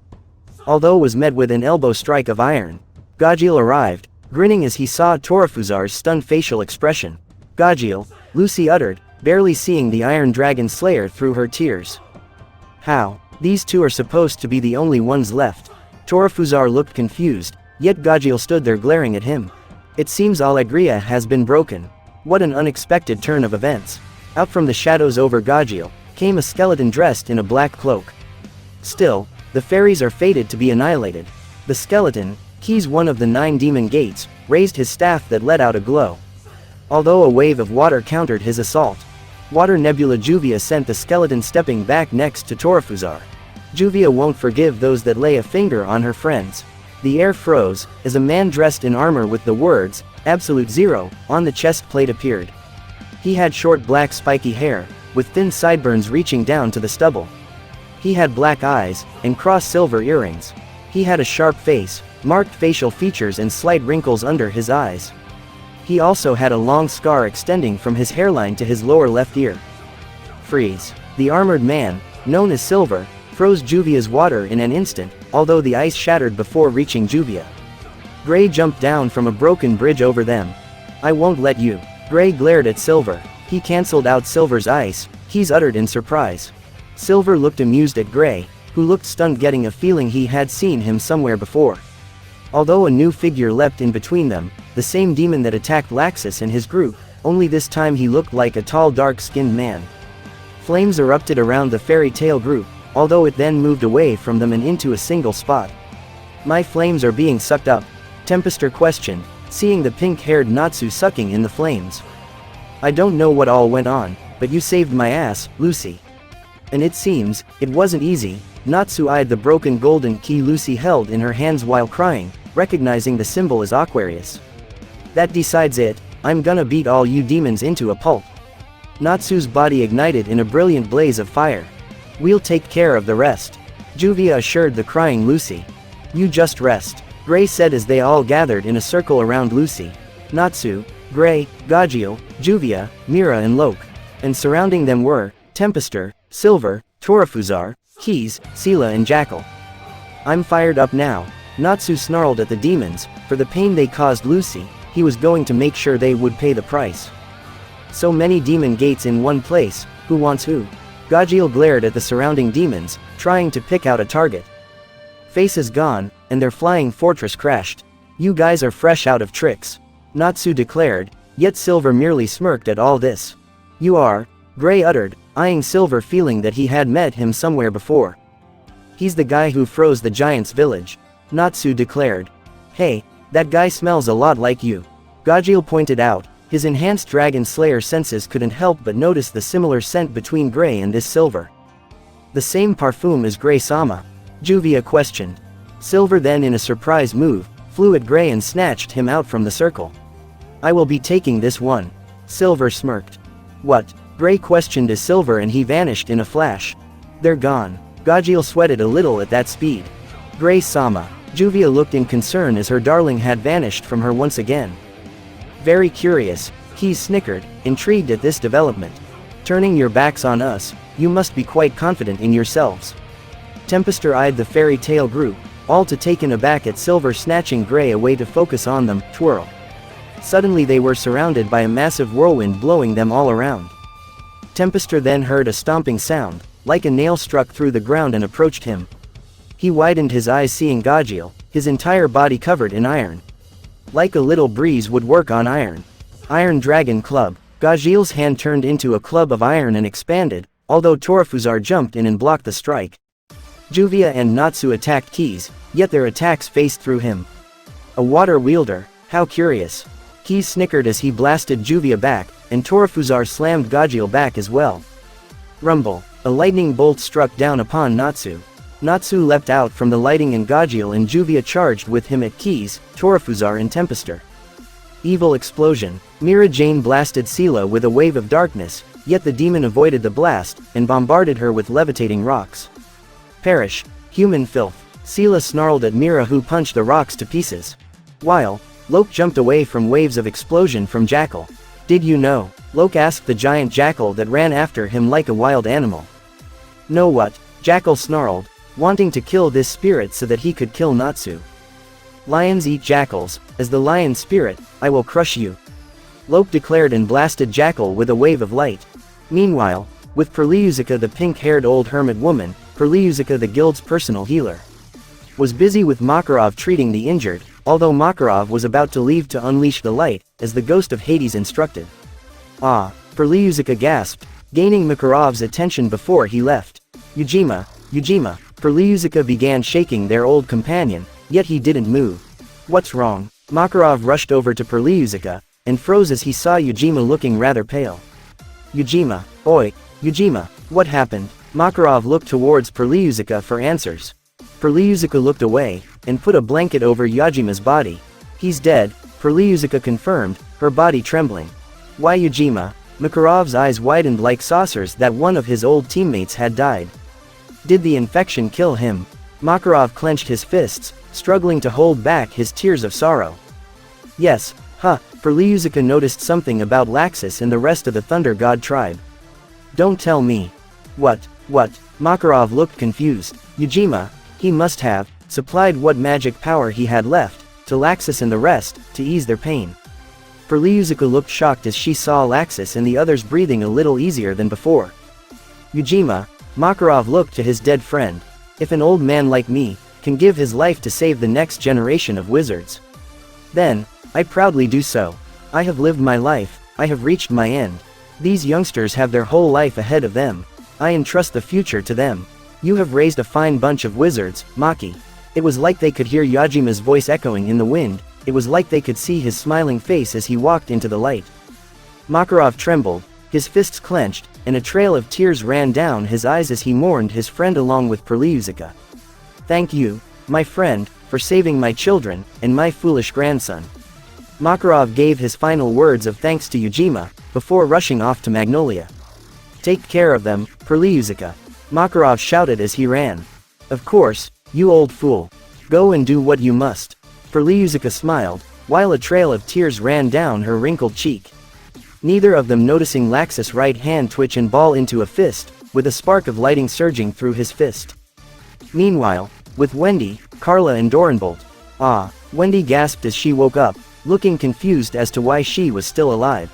Although was met with an elbow strike of iron. Gajil arrived, grinning as he saw Torafuzar's stunned facial expression. Gajil, Lucy uttered, barely seeing the Iron Dragon Slayer through her tears. How? These two are supposed to be the only ones left. Torafuzar looked confused, yet Gajil stood there glaring at him. It seems Alegria has been broken. What an unexpected turn of events. Out from the shadows over Gajil, came a skeleton dressed in a black cloak. Still, the fairies are fated to be annihilated. The skeleton, keys one of the 9 demon gates, raised his staff that let out a glow. Although a wave of water countered his assault. Water nebula Juvia sent the skeleton stepping back next to Torafuzar. Juvia won't forgive those that lay a finger on her friends. The air froze, as a man dressed in armor with the words, Absolute Zero, on the chest plate appeared. He had short black spiky hair, with thin sideburns reaching down to the stubble. He had black eyes, and crossed silver earrings. He had a sharp face, marked facial features and slight wrinkles under his eyes. He also had a long scar extending from his hairline to his lower left ear. Freeze. The armored man, known as Silver, froze Juvia's water in an instant, although the ice shattered before reaching Juvia. Gray jumped down from a broken bridge over them. I won't let you. Gray glared at Silver. He cancelled out Silver's ice, keys uttered in surprise. Silver looked amused at Gray, who looked stunned, getting a feeling he had seen him somewhere before. Although a new figure leapt in between them, the same demon that attacked Laxus and his group, only this time he looked like a tall dark-skinned man. Flames erupted around the fairy tale group, although it then moved away from them and into a single spot. My flames are being sucked up, Tempester questioned, seeing the pink-haired Natsu sucking in the flames. I don't know what all went on, but you saved my ass, Lucy. And it seems, it wasn't easy. Natsu eyed the broken golden key Lucy held in her hands while crying, recognizing the symbol as Aquarius. That decides it, I'm gonna beat all you demons into a pulp. Natsu's body ignited in a brilliant blaze of fire. We'll take care of the rest. Juvia assured the crying Lucy. You just rest, Gray said as they all gathered in a circle around Lucy. Natsu, Gray, Gajil, Juvia, Mira and Loke. And surrounding them were, Tempester, Silver, Torafuzar, Keys, Sela and Jackal. I'm fired up now. Natsu snarled at the demons, for the pain they caused Lucy, he was going to make sure they would pay the price. So many demon gates in one place, who wants who? Gajeel glared at the surrounding demons, trying to pick out a target. Faces gone, and their flying fortress crashed. You guys are fresh out of tricks. Natsu declared, yet Silver merely smirked at all this. You are, Gray uttered, eyeing Silver feeling that he had met him somewhere before. He's the guy who froze the giant's village. Natsu declared. Hey, that guy smells a lot like you. Gajeel pointed out, his enhanced Dragon Slayer senses couldn't help but notice the similar scent between Gray and this Silver. The same parfum as Gray-sama? Juvia questioned. Silver then in a surprise move, flew at Gray and snatched him out from the circle. I will be taking this one. Silver smirked. What? Gray questioned as Silver and he vanished in a flash. They're gone. Gajeel sweated a little at that speed. Gray-sama. Juvia looked in concern as her darling had vanished from her once again. Very curious, Keys snickered, intrigued at this development. Turning your backs on us, you must be quite confident in yourselves. Tempester eyed the fairy tale group, all to taken aback at Silver snatching Gray away to focus on them. Twirl. Suddenly they were surrounded by a massive whirlwind blowing them all around. Tempester then heard a stomping sound, like a nail struck through the ground and approached him. He widened his eyes seeing Gajeel, his entire body covered in iron. Like a little breeze would work on iron. Iron Dragon Club. Gajeel's hand turned into a club of iron and expanded, although Torafuzar jumped in and blocked the strike. Juvia and Natsu attacked Keys, yet their attacks faced through him. A water wielder, how curious. Keys snickered as he blasted Juvia back, and Torafuzar slammed Gajeel back as well. Rumble. A lightning bolt struck down upon Natsu. Natsu leapt out from the lighting and Gajeel and Juvia charged with him at Keys, Torafuzar and Tempester. Evil explosion. Mira Jane blasted Sela with a wave of darkness, yet the demon avoided the blast, and bombarded her with levitating rocks. Perish. Human filth. Sela snarled at Mira who punched the rocks to pieces. While Loke jumped away from waves of explosion from Jackal. Did you know? Loke asked the giant jackal that ran after him like a wild animal. Know what? Jackal snarled, wanting to kill this spirit so that he could kill Natsu. Lions eat jackals, as the lion spirit, I will crush you. Loke declared and blasted Jackal with a wave of light. Meanwhile, with Perliuzica the pink-haired old hermit woman, Perliuzica the guild's personal healer, was busy with Makarov treating the injured, although Makarov was about to leave to unleash the light, as the ghost of Hades instructed. Ah, Perliuzica gasped, gaining Makarov's attention before he left. Ujima, Perliuzica began shaking their old companion, yet he didn't move. What's wrong? Makarov rushed over to Perliuzica, and froze as he saw Ujima looking rather pale. Ujima, oi, Ujima, what happened? Makarov looked towards Perliuzica for answers. Perliuzica looked away, and put a blanket over Yajima's body. He's dead, Perliuzica confirmed, her body trembling. Why Ujima? Makarov's eyes widened like saucers that one of his old teammates had died. Did the infection kill him? Makarov clenched his fists, struggling to hold back his tears of sorrow. Yes, Perliuzica noticed something about Laxus and the rest of the Thunder God tribe. Don't tell me. What? Makarov looked confused. Ujima, he must have, supplied what magic power he had left, to Laxus and the rest, to ease their pain. Perliuzica looked shocked as she saw Laxus and the others breathing a little easier than before. Ujima, Makarov looked to his dead friend. If an old man like me, can give his life to save the next generation of wizards, then, I proudly do so. I have lived my life, I have reached my end. These youngsters have their whole life ahead of them. I entrust the future to them. You have raised a fine bunch of wizards, Maki. It was like they could hear Yajima's voice echoing in the wind, it was like they could see his smiling face as he walked into the light. Makarov trembled, his fists clenched, and a trail of tears ran down his eyes as he mourned his friend along with Perliuzica. Thank you, my friend, for saving my children, and my foolish grandson. Makarov gave his final words of thanks to Ujima, before rushing off to Magnolia. Take care of them, Perliuzica. Makarov shouted as he ran. Of course, you old fool. Go and do what you must. Perliuzica smiled, while a trail of tears ran down her wrinkled cheek. Neither of them noticing Laxus' right hand twitch and ball into a fist, with a spark of lighting surging through his fist. Meanwhile, with Wendy, Carla and Dorenbolt. Ah, Wendy gasped as she woke up, looking confused as to why she was still alive.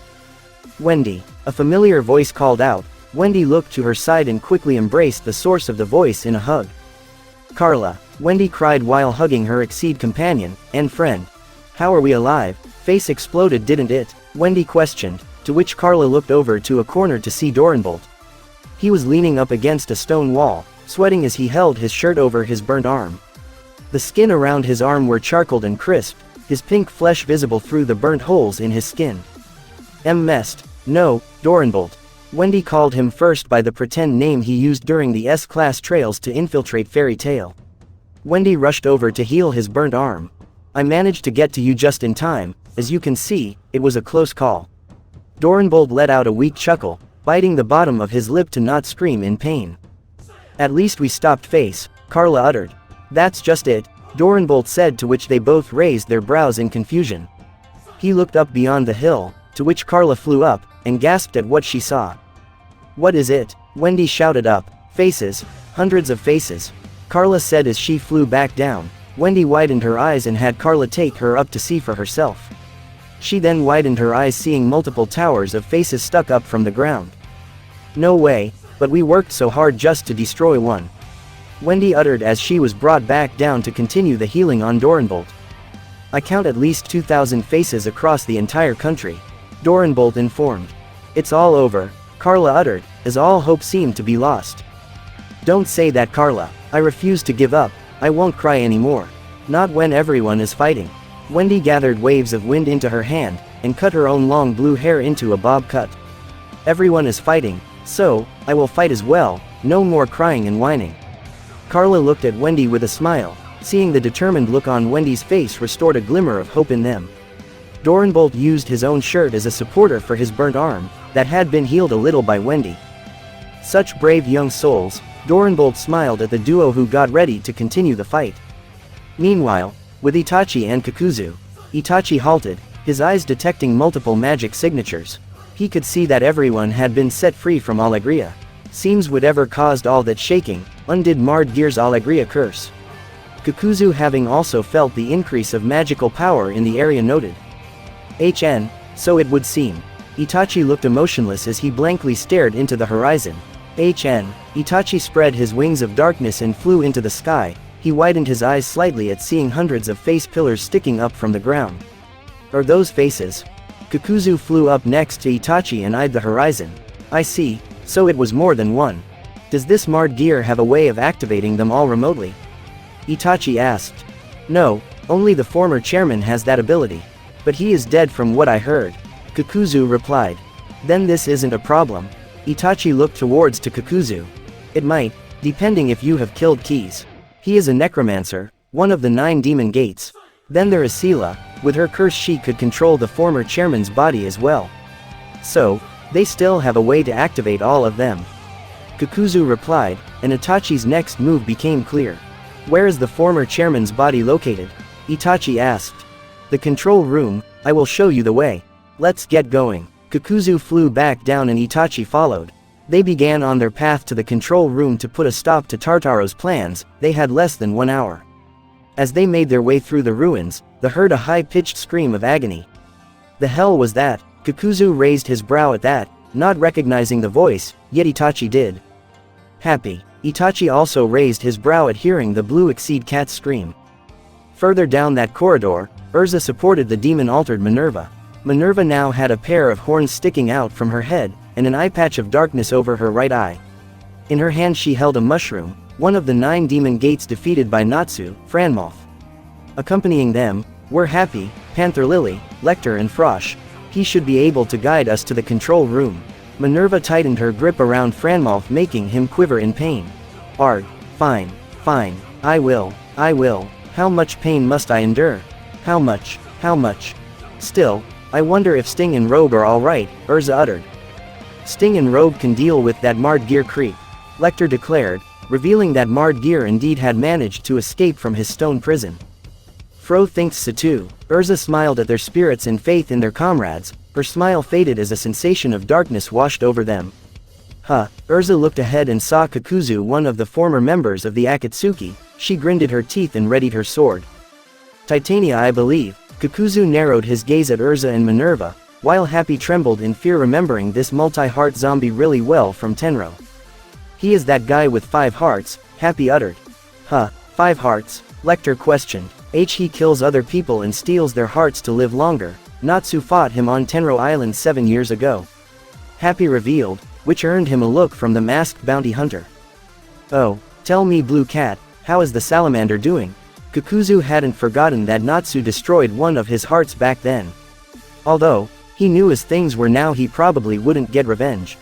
Wendy, a familiar voice called out. Wendy looked to her side and quickly embraced the source of the voice in a hug. Carla, Wendy cried while hugging her exceed companion and friend. How are we alive? Face exploded, didn't it? Wendy questioned, to which Carla looked over to a corner to see Dorenbolt. He was leaning up against a stone wall, sweating as he held his shirt over his burnt arm. The skin around his arm were charcoaled and crisp, his pink flesh visible through the burnt holes in his skin. Messed. No, Dorenbolt. Wendy called him first by the pretend name he used during the S-class trails to infiltrate Fairy Tail. Wendy rushed over to heal his burnt arm. I managed to get to you just in time, as you can see, it was a close call. Dorenbolt let out a weak chuckle, biting the bottom of his lip to not scream in pain. At least we stopped Face, Carla uttered. That's just it, Dorenbolt said, to which they both raised their brows in confusion. He looked up beyond the hill, to which Carla flew up, and gasped at what she saw. What is it? Wendy shouted up. Faces, hundreds of faces. Carla said as she flew back down. Wendy widened her eyes and had Carla take her up to see for herself. She then widened her eyes, seeing multiple towers of faces stuck up from the ground. No way, but we worked so hard just to destroy one. Wendy uttered as she was brought back down to continue the healing on Dorenbolt. I count at least 2,000 faces across the entire country. Dorenbolt informed. It's all over, Carla uttered, as all hope seemed to be lost. Don't say that, Carla. I refuse to give up. I won't cry anymore. Not when everyone is fighting. Wendy gathered waves of wind into her hand, and cut her own long blue hair into a bob cut. Everyone is fighting, so, I will fight as well, no more crying and whining. Carla looked at Wendy with a smile, seeing the determined look on Wendy's face restored a glimmer of hope in them. Dorenbolt used his own shirt as a supporter for his burnt arm, that had been healed a little by Wendy. Such brave young souls. Dorenbolt smiled at the duo who got ready to continue the fight. Meanwhile, with Itachi and Kakuzu, Itachi halted, his eyes detecting multiple magic signatures. He could see that everyone had been set free from Alegria. Seems whatever caused all that shaking, undid marred Gear's Alegria curse. Kakuzu having also felt the increase of magical power in the area noted. So it would seem. Itachi looked emotionless as he blankly stared into the horizon. Itachi spread his wings of darkness and flew into the sky. He widened his eyes slightly at seeing hundreds of face pillars sticking up from the ground. Are those faces? Kakuzu flew up next to Itachi and eyed the horizon. I see, so it was more than one. Does this marred gear have a way of activating them all remotely? Itachi asked. No, only the former chairman has that ability. But he is dead from what I heard. Kakuzu replied. Then this isn't a problem. Itachi looked towards to Kakuzu. It might, depending if you have killed Keys. He is a necromancer, one of the 9 demon gates. Then there is Sela, with her curse she could control the former chairman's body as well. So, they still have a way to activate all of them. Kakuzu replied, and Itachi's next move became clear. Where is the former chairman's body located? Itachi asked. The control room, I will show you the way. Let's get going. Kakuzu flew back down and Itachi followed. They began on their path to the control room to put a stop to Tartaro's plans. They had less than 1 hour. As they made their way through the ruins, they heard a high-pitched scream of agony. The hell was that? Kakuzu raised his brow at that, not recognizing the voice, yet Itachi did. Happy. Itachi also raised his brow at hearing the blue exceed cat's scream. Further down that corridor, Urza supported the demon-altered Minerva. Minerva now had a pair of horns sticking out from her head, and an eye patch of darkness over her right eye. In her hand she held a mushroom, one of the 9 demon gates defeated by Natsu, Franmoth. Accompanying them, were Happy, Panther Lily, Lecter and Frosh. He should be able to guide us to the control room. Minerva tightened her grip around Franmoth, making him quiver in pain. Arg, fine, I will. How much pain must I endure? How much? Still, I wonder if Sting and Robe are alright, Urza uttered. Sting and Robe can deal with that marred gear creep, Lecter declared, revealing that marred gear indeed had managed to escape from his stone prison. Fro thinks so too. Urza smiled at their spirits and faith in their comrades. Her smile faded as a sensation of darkness washed over them. Urza looked ahead and saw Kakuzu, one of the former members of the Akatsuki. She grinned at her teeth and readied her sword. Titania, I believe. Kakuzu narrowed his gaze at Urza and Minerva, while Happy trembled in fear, remembering this multi-heart zombie really well from Tenro. He is that guy with 5 hearts, Happy uttered. 5 hearts? Lecter questioned. He kills other people and steals their hearts to live longer. Natsu fought him on Tenro Island 7 years ago. Happy revealed, which earned him a look from the masked bounty hunter. Oh, tell me, Blue Cat, how is the salamander doing? Kakuzu hadn't forgotten that Natsu destroyed one of his hearts back then. Although, he knew as things were now he probably wouldn't get revenge.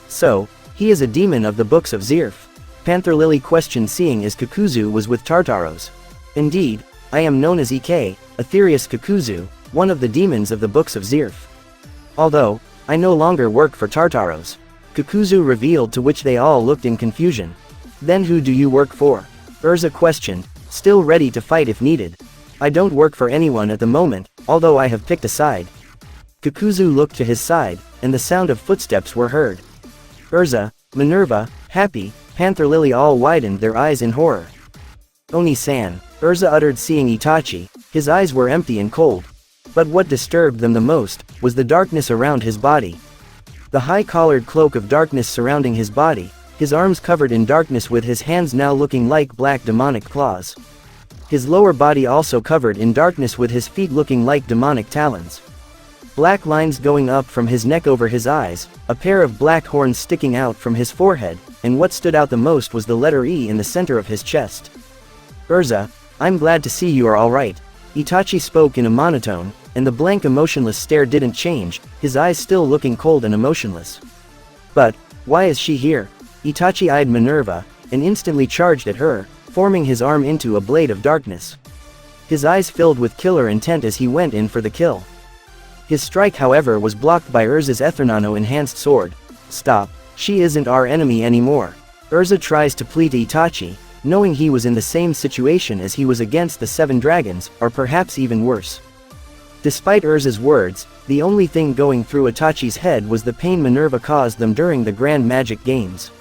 So, he is a demon of the books of Zirf? Panther Lily questioned, seeing as Kakuzu was with Tartaros. Indeed, I am known as Ike, Aetherius Kakuzu, one of the demons of the books of Zirf. Although, I no longer work for Tartaros. Kakuzu revealed, to which they all looked in confusion. Then who do you work for? Urza questioned, still ready to fight if needed. I don't work for anyone at the moment, although I have picked a side. Kakuzu looked to his side, and the sound of footsteps were heard. Urza, Minerva, Happy, Panther Lily all widened their eyes in horror. Oni-san, Urza uttered, seeing Itachi. His eyes were empty and cold. But what disturbed them the most was the darkness around his body. The high-collared cloak of darkness surrounding his body, his arms covered in darkness with his hands now looking like black demonic claws. His lower body also covered in darkness with his feet looking like demonic talons. Black lines going up from his neck over his eyes, a pair of black horns sticking out from his forehead, and what stood out the most was the letter E in the center of his chest. Urza, I'm glad to see you are alright. Itachi spoke in a monotone, and the blank emotionless stare didn't change, his eyes still looking cold and emotionless. But, why is she here? Itachi eyed Minerva, and instantly charged at her, forming his arm into a blade of darkness. His eyes filled with killer intent as he went in for the kill. His strike, however, was blocked by Urza's Ethernano enhanced sword. Stop, she isn't our enemy anymore. Urza tries to plead to Itachi, knowing he was in the same situation as he was against the 7 dragons, or perhaps even worse. Despite Urza's words, the only thing going through Itachi's head was the pain Minerva caused them during the Grand Magic Games.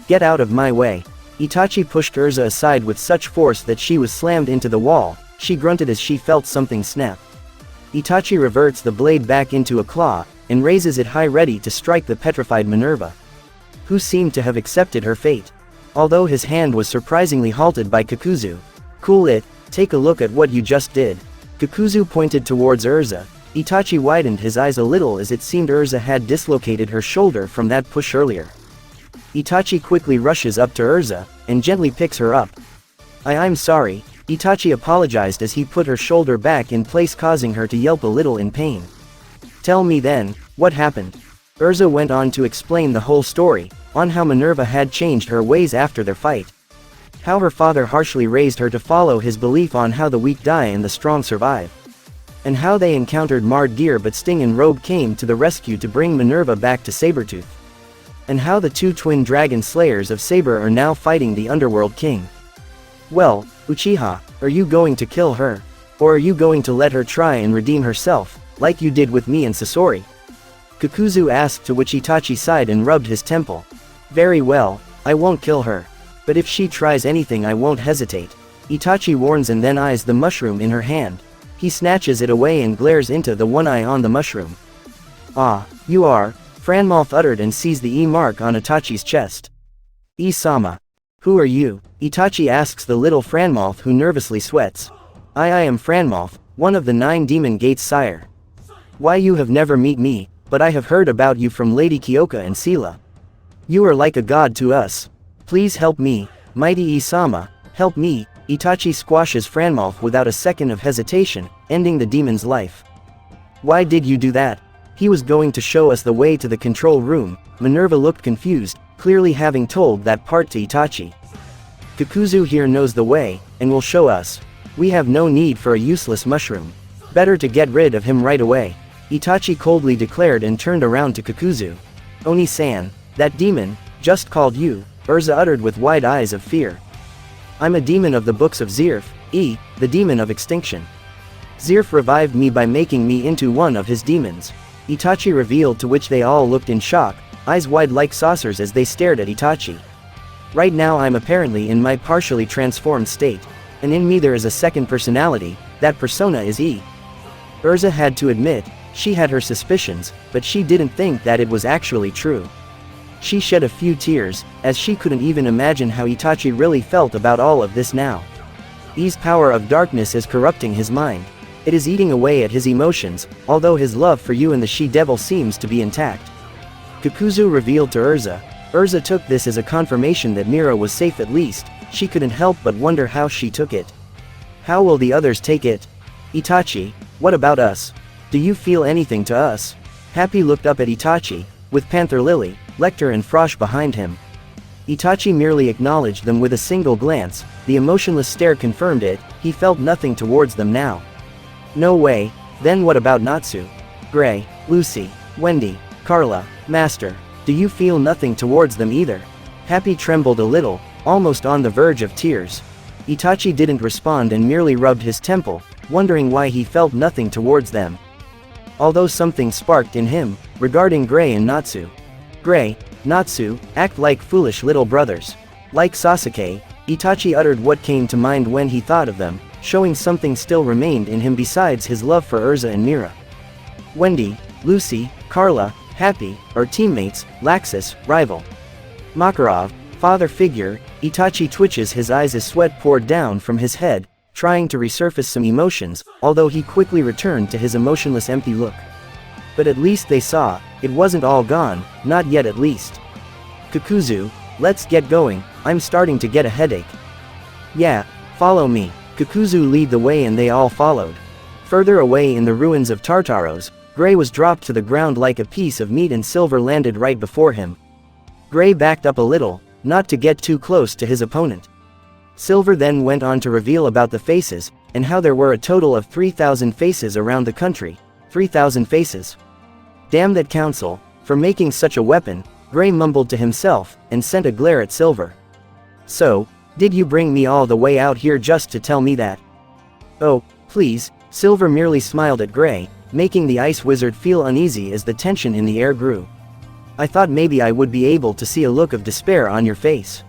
Get out of my way. Itachi pushed Urza aside with such force that she was slammed into the wall. She grunted as she felt something snap. Itachi reverts the blade back into a claw, and raises it high, ready to strike the petrified Minerva, who seemed to have accepted her fate. Although his hand was surprisingly halted by Kakuzu. Cool it, take a look at what you just did. Kakuzu pointed towards Urza. Itachi widened his eyes a little as it seemed Urza had dislocated her shoulder from that push earlier. Itachi quickly rushes up to Urza, and gently picks her up. I'm sorry. Itachi apologized as he put her shoulder back in place, causing her to yelp a little in pain. Tell me then, what happened? Urza went on to explain the whole story, on how Minerva had changed her ways after their fight. How her father harshly raised her to follow his belief on how the weak die and the strong survive. And how they encountered Marred Gear, but Sting and Robe came to the rescue to bring Minerva back to Sabretooth. And how the 2 twin dragon slayers of Saber are now fighting the Underworld King. Well, Uchiha, are you going to kill her? Or are you going to let her try and redeem herself, like you did with me and Sasori? Kakuzu asked, to which Itachi sighed and rubbed his temple. Very well, I won't kill her. But if she tries anything I won't hesitate. Itachi warns and then eyes the mushroom in her hand. He snatches it away and glares into the one eye on the mushroom. Ah, you are, Franmalth uttered and sees the E mark on Itachi's chest. E-sama. Who are you? Itachi asks the little Franmalth, who nervously sweats. I am Franmalth, one of the 9 demon gates, sire. Why, you have never met me, but I have heard about you from Lady Kyoka and Sela. You are like a god to us. Please help me, mighty E-sama, help me. Itachi squashes Franmalth without a second of hesitation, ending the demon's life. Why did you do that? He was going to show us the way to the control room. Minerva looked confused, clearly having told that part to Itachi. Kakuzu here knows the way, and will show us. We have no need for a useless mushroom. Better to get rid of him right away. Itachi coldly declared and turned around to Kakuzu. Oni-san, that demon, just called you, Urza uttered with wide eyes of fear. I'm a demon of the books of Zirf, the demon of extinction. Zirf revived me by making me into one of his demons. Itachi revealed, to which they all looked in shock. eyes wide like saucers as they stared at Itachi. Right now I'm apparently in my partially transformed state, and in me there is a second personality, that persona is E. Urza had to admit, she had her suspicions, but she didn't think that it was actually true. She shed a few tears, as she couldn't even imagine how Itachi really felt about all of this now. E's power of darkness is corrupting his mind. It is eating away at his emotions, although his love for you and the she-devil seems to be intact. Kakuzu revealed to Urza. Urza took this as a confirmation that Mira was safe at least. She couldn't help but wonder how she took it. How will the others take it? Itachi, what about us? Do you feel anything to us? Happy looked up at Itachi, with Panther Lily, Lecter and Frosh behind him. Itachi merely acknowledged them with a single glance. The emotionless stare confirmed it, he felt nothing towards them now. No way, then what about Natsu? Gray, Lucy, Wendy, Carla, Master, do you feel nothing towards them either? Happy trembled a little, almost on the verge of tears. Itachi didn't respond and merely rubbed his temple, wondering why he felt nothing towards them. Although something sparked in him, regarding Gray and Natsu. Gray, Natsu, act like foolish little brothers. Like Sasuke, Itachi uttered what came to mind when he thought of them, showing something still remained in him besides his love for Urza and Mira. Wendy, Lucy, Carla, Happy, are teammates, Laxus, rival. Makarov, father figure, Itachi twitches his eyes as sweat poured down from his head, trying to resurface some emotions, although he quickly returned to his emotionless empty look. But at least they saw, it wasn't all gone, not yet at least. Kakuzu, let's get going, I'm starting to get a headache. Yeah, follow me. Kakuzu lead the way and they all followed. Further away in the ruins of Tartaros, Gray was dropped to the ground like a piece of meat and Silver landed right before him. Gray backed up a little, not to get too close to his opponent. Silver then went on to reveal about the faces, and how there were a total of 3,000 faces around the country. 3,000 faces. Damn that council, for making such a weapon, Gray mumbled to himself, and sent a glare at Silver. So, did you bring me all the way out here just to tell me that? Oh, please, Silver merely smiled at Gray, making the ice wizard feel uneasy as the tension in the air grew. I thought maybe I would be able to see a look of despair on your face.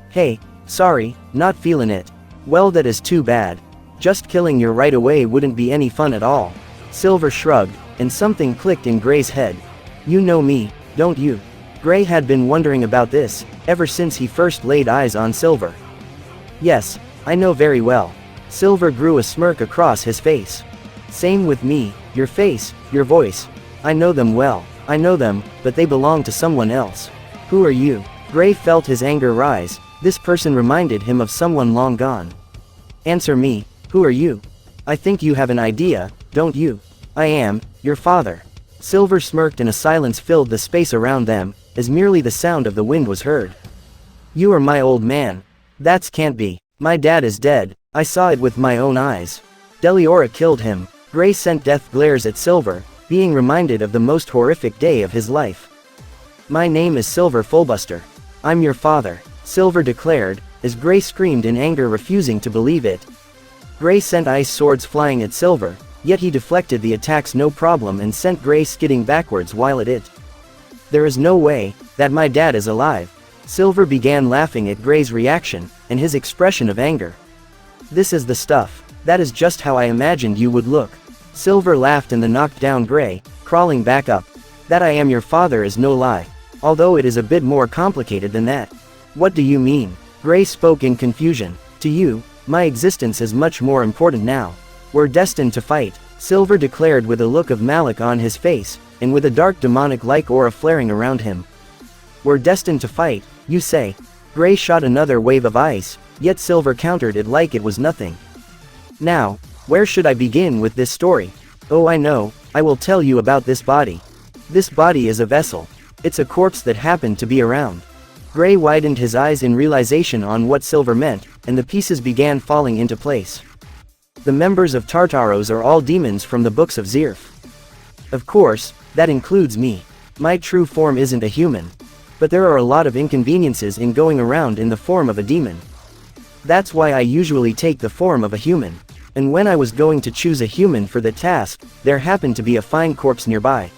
Hey, sorry, not feeling it. Well, that is too bad. Just killing you right away wouldn't be any fun at all. Silver shrugged, and something clicked in Gray's head. You know me, don't you? Gray had been wondering about this, ever since he first laid eyes on Silver. Yes, I know very well. Silver grew a smirk across his face. Same with me, your face, your voice. I know them well, I know them, but they belong to someone else. Who are you? Gray felt his anger rise, this person reminded him of someone long gone. Answer me, who are you? I think you have an idea, don't you? I am, your father. Silver smirked and a silence filled the space around them, as merely the sound of the wind was heard. You are my old man. That's can't be. My dad is dead, I saw it with my own eyes. Deliora killed him. Gray sent death glares at Silver, being reminded of the most horrific day of his life. My name is Silver Fullbuster. I'm your father, Silver declared, as Gray screamed in anger, refusing to believe it. Gray sent ice swords flying at Silver, yet he deflected the attacks no problem and sent Gray skidding backwards while at it. There is no way that my dad is alive. Silver began laughing at Gray's reaction, and his expression of anger. This is the stuff. That is just how I imagined you would look. Silver laughed and then knocked down Gray, crawling back up. That I am your father is no lie. Although it is a bit more complicated than that. What do you mean? Gray spoke in confusion. To you, my existence is much more important now. We're destined to fight, Silver declared with a look of malice on his face, and with a dark demonic-like aura flaring around him. We're destined to fight, you say? Gray shot another wave of ice, yet Silver countered it like it was nothing. Now, where should I begin with this story? Oh, I know, I will tell you about this body. This body is a vessel. It's a corpse that happened to be around. Gray widened his eyes in realization on what Silver meant, and the pieces began falling into place. The members of Tartaros are all demons from the books of Zirf. Of course, that includes me. My true form isn't a human. But there are a lot of inconveniences in going around in the form of a demon. That's why I usually take the form of a human. And when I was going to choose a human for the task, there happened to be a fine corpse nearby.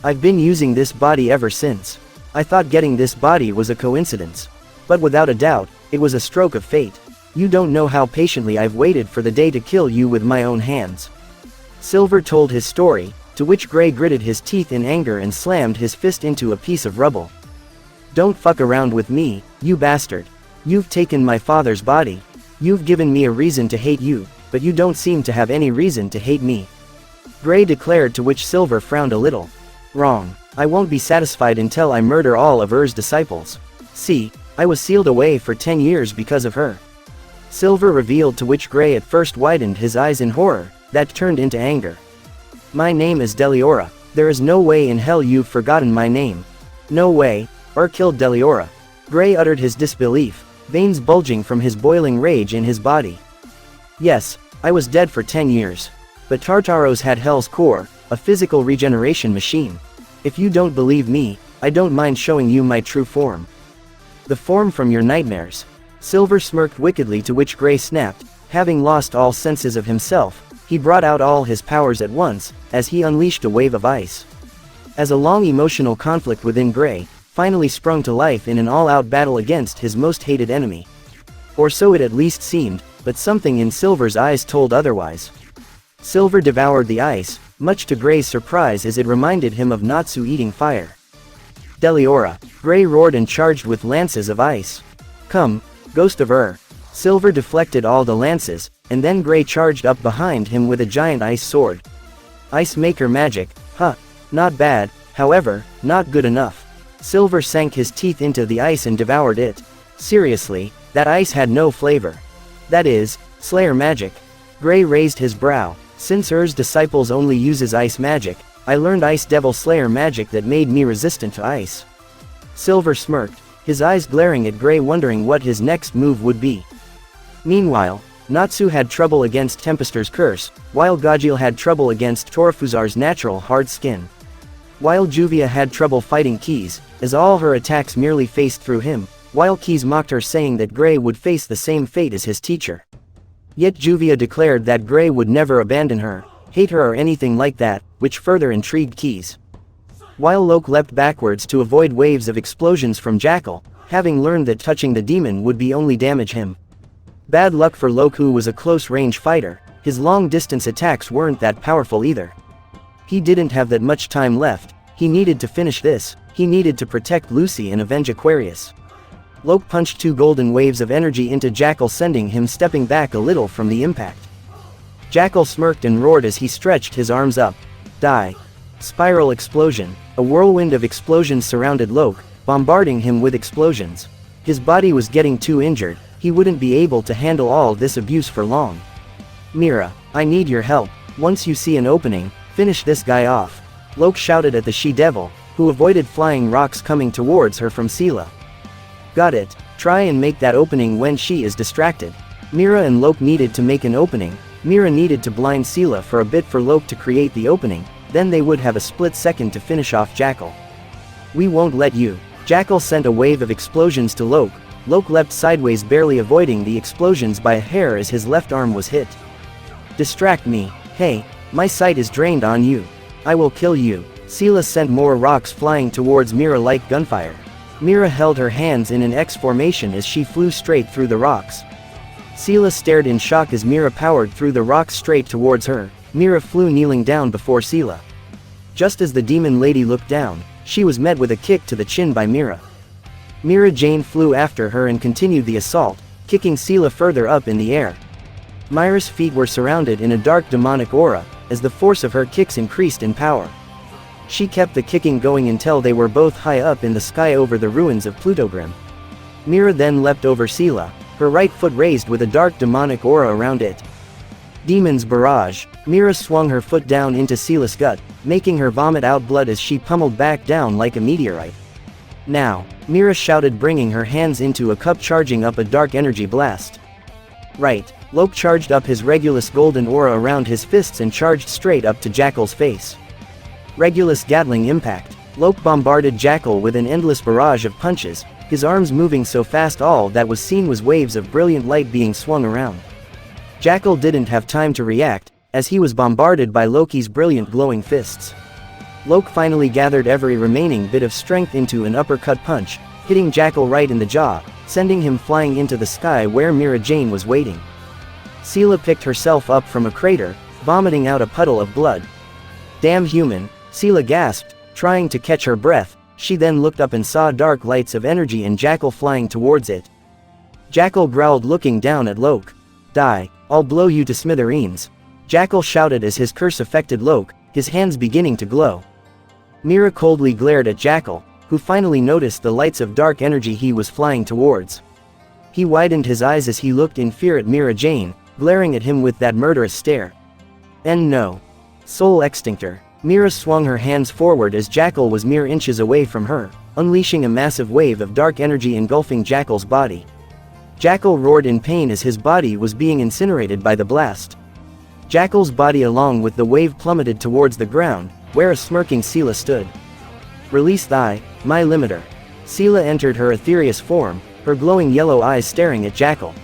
I've been using this body ever since. I thought getting this body was a coincidence. But without a doubt, it was a stroke of fate. You don't know how patiently I've waited for the day to kill you with my own hands. Silver told his story, to which Gray gritted his teeth in anger and slammed his fist into a piece of rubble. Don't fuck around with me, you bastard. You've taken my father's body. You've given me a reason to hate you, but you don't seem to have any reason to hate me. Gray declared, to which Silver frowned a little. Wrong. I won't be satisfied until I murder all of Er's disciples. See, I was sealed away for 10 years because of her. Silver revealed, to which Gray at first widened his eyes in horror, that turned into anger. My name is Deliora. There is no way in hell you've forgotten my name. No way. Killed Deliora. Gray uttered his disbelief, veins bulging from his boiling rage in his body. Yes, I was dead for 10 years. But Tartaros had Hell's Core, a physical regeneration machine. If you don't believe me, I don't mind showing you my true form. The form from your nightmares. Silver smirked wickedly, to which Gray snapped. Having lost all senses of himself, he brought out all his powers at once, as he unleashed a wave of ice. As a long emotional conflict within Gray finally sprung to life in an all-out battle against his most hated enemy. Or so it at least seemed, but something in Silver's eyes told otherwise. Silver devoured the ice, much to Gray's surprise, as it reminded him of Natsu eating fire. Deliora. Gray roared and charged with lances of ice. Come, ghost of Silver deflected all the lances, and then Gray charged up behind him with a giant ice sword. Ice maker magic, huh? Not bad, however, not good enough. Silver sank his teeth into the ice and devoured it. Seriously, that ice had no flavor. That is, Slayer magic. Gray raised his brow. Since Er's disciples only uses ice magic, I learned Ice Devil Slayer magic that made me resistant to ice. Silver smirked, his eyes glaring at Gray, wondering what his next move would be. Meanwhile, Natsu had trouble against Tempester's curse, while Gajil had trouble against Torfuzar's natural hard skin. While Juvia had trouble fighting Keys, as all her attacks merely faced through him, while Keys mocked her, saying that Gray would face the same fate as his teacher. Yet Juvia declared that Gray would never abandon her, hate her or anything like that, which further intrigued Keys. While Locke leapt backwards to avoid waves of explosions from Jackal, having learned that touching the demon would be only damage him. Bad luck for Locke, who was a close-range fighter. His long-distance attacks weren't that powerful either. He didn't have that much time left. He needed to finish this. He needed to protect Lucy and avenge Aquarius. Locke punched 2 golden waves of energy into Jackal, sending him stepping back a little from the impact. Jackal smirked and roared as he stretched his arms up. Die. Spiral explosion. A whirlwind of explosions surrounded Locke, bombarding him with explosions. His body was getting too injured. He wouldn't be able to handle all this abuse for long. Mira, I need your help. Once you see an opening, finish this guy off. Locke shouted at the she-devil, who avoided flying rocks coming towards her from Sela. Got it. Try and make that opening when she is distracted. Mira and Locke needed to make an opening. Mira needed to blind Sela for a bit for Locke to create the opening, then they would have a split second to finish off Jackal. We won't let you. Jackal sent a wave of explosions to Locke. Locke leapt sideways, barely avoiding the explosions by a hair as his left arm was hit. Distract me. Hey, my sight is drained on you. I will kill you. Sela sent more rocks flying towards Mira like gunfire. Mira held her hands in an X formation as she flew straight through the rocks. Sela stared in shock as Mira powered through the rocks straight towards her. Mira flew kneeling down before Sela. Just as the demon lady looked down, she was met with a kick to the chin by Mira. Mira Jane flew after her and continued the assault, kicking Sela further up in the air. Mira's feet were surrounded in a dark demonic aura, as the force of her kicks increased in power. She kept the kicking going until they were both high up in the sky over the ruins of Plutogrim. Mira then leapt over Sela, her right foot raised with a dark demonic aura around it. Demon's Barrage. Mira swung her foot down into Sela's gut, making her vomit out blood as she pummeled back down like a meteorite. Now, Mira shouted, bringing her hands into a cup, charging up a dark energy blast. Right. Locke charged up his Regulus golden aura around his fists and charged straight up to Jackal's face. Regulus Gatling impact. Locke bombarded Jackal with an endless barrage of punches, his arms moving so fast all that was seen was waves of brilliant light being swung around. Jackal didn't have time to react, as he was bombarded by Loki's brilliant glowing fists. Loke finally gathered every remaining bit of strength into an uppercut punch, hitting Jackal right in the jaw, sending him flying into the sky where Mira Jane was waiting. Sela picked herself up from a crater, vomiting out a puddle of blood. Damn human, Sela gasped, trying to catch her breath. She then looked up and saw dark lights of energy and Jackal flying towards it. Jackal growled, looking down at Loke. Die, I'll blow you to smithereens. Jackal shouted as his curse affected Loke, his hands beginning to glow. Mira coldly glared at Jackal, who finally noticed the lights of dark energy he was flying towards. He widened his eyes as he looked in fear at Mira Jane, glaring at him with that murderous stare. And no. Soul Extinctor. Mira swung her hands forward as Jackal was mere inches away from her, unleashing a massive wave of dark energy engulfing Jackal's body. Jackal roared in pain as his body was being incinerated by the blast. Jackal's body along with the wave plummeted towards the ground, where a smirking Sela stood. Release thy, my limiter. Sela entered her ethereous form, her glowing yellow eyes staring at Jackal.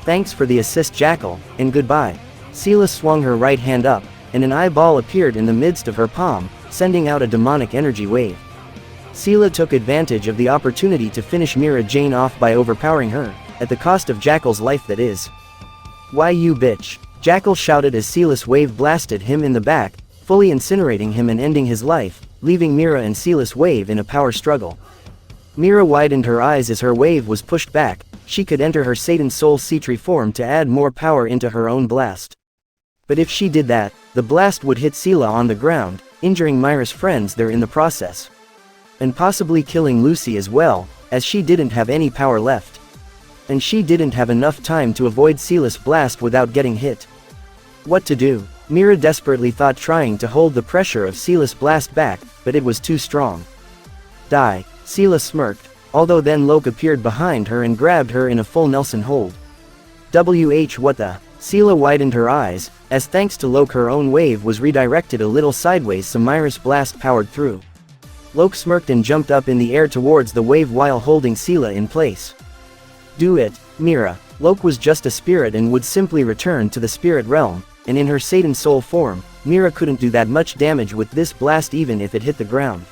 Thanks for the assist, Jackal, and goodbye. Sela swung her right hand up, and an eyeball appeared in the midst of her palm, sending out a demonic energy wave. Sela took advantage of the opportunity to finish Mira Jane off by overpowering her, at the cost of Jackal's life, that is. Why you bitch? Jackal shouted as Sela's wave blasted him in the back, fully incinerating him and ending his life, leaving Mira and Sela's wave in a power struggle. Mira widened her eyes as her wave was pushed back. She could enter her Satan Soul Sentry form to add more power into her own blast. But if she did that, the blast would hit Sela on the ground, injuring Mira's friends there in the process. And possibly killing Lucy as well, as she didn't have any power left. And she didn't have enough time to avoid Sela's blast without getting hit. What to do? Mira desperately thought, trying to hold the pressure of Sela's blast back, but it was too strong. Die, Sela smirked, although then Loke appeared behind her and grabbed her in a full Nelson hold. What the? Sela widened her eyes, as thanks to Loke her own wave was redirected a little sideways so Mira's blast powered through. Loke smirked and jumped up in the air towards the wave while holding Sela in place. Do it, Mira. Loke was just a spirit and would simply return to the spirit realm, and in her Satan soul form, Mira couldn't do that much damage with this blast even if it hit the ground.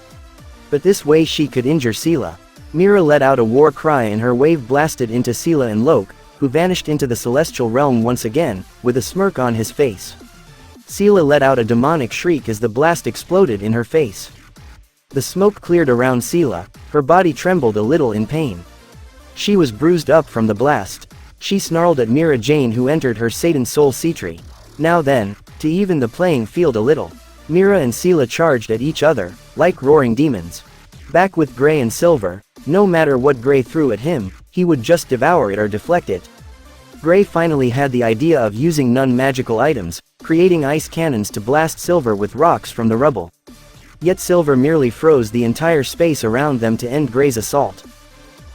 But this way she could injure Sela. Mira let out a war cry and her wave blasted into Sela and Loke, who vanished into the celestial realm once again, with a smirk on his face. Sela let out a demonic shriek as the blast exploded in her face. The smoke cleared around Sela, her body trembled a little in pain. She was bruised up from the blast. She snarled at Mira Jane, who entered her Satan Soul Sentry. Now then, to even the playing field a little, Mira and Sela charged at each other, like roaring demons. Back with Gray and Silver, no matter what Gray threw at him, he would just devour it or deflect it. Gray finally had the idea of using non-magical items, creating ice cannons to blast Silver with rocks from the rubble. Yet Silver merely froze the entire space around them to end Gray's assault.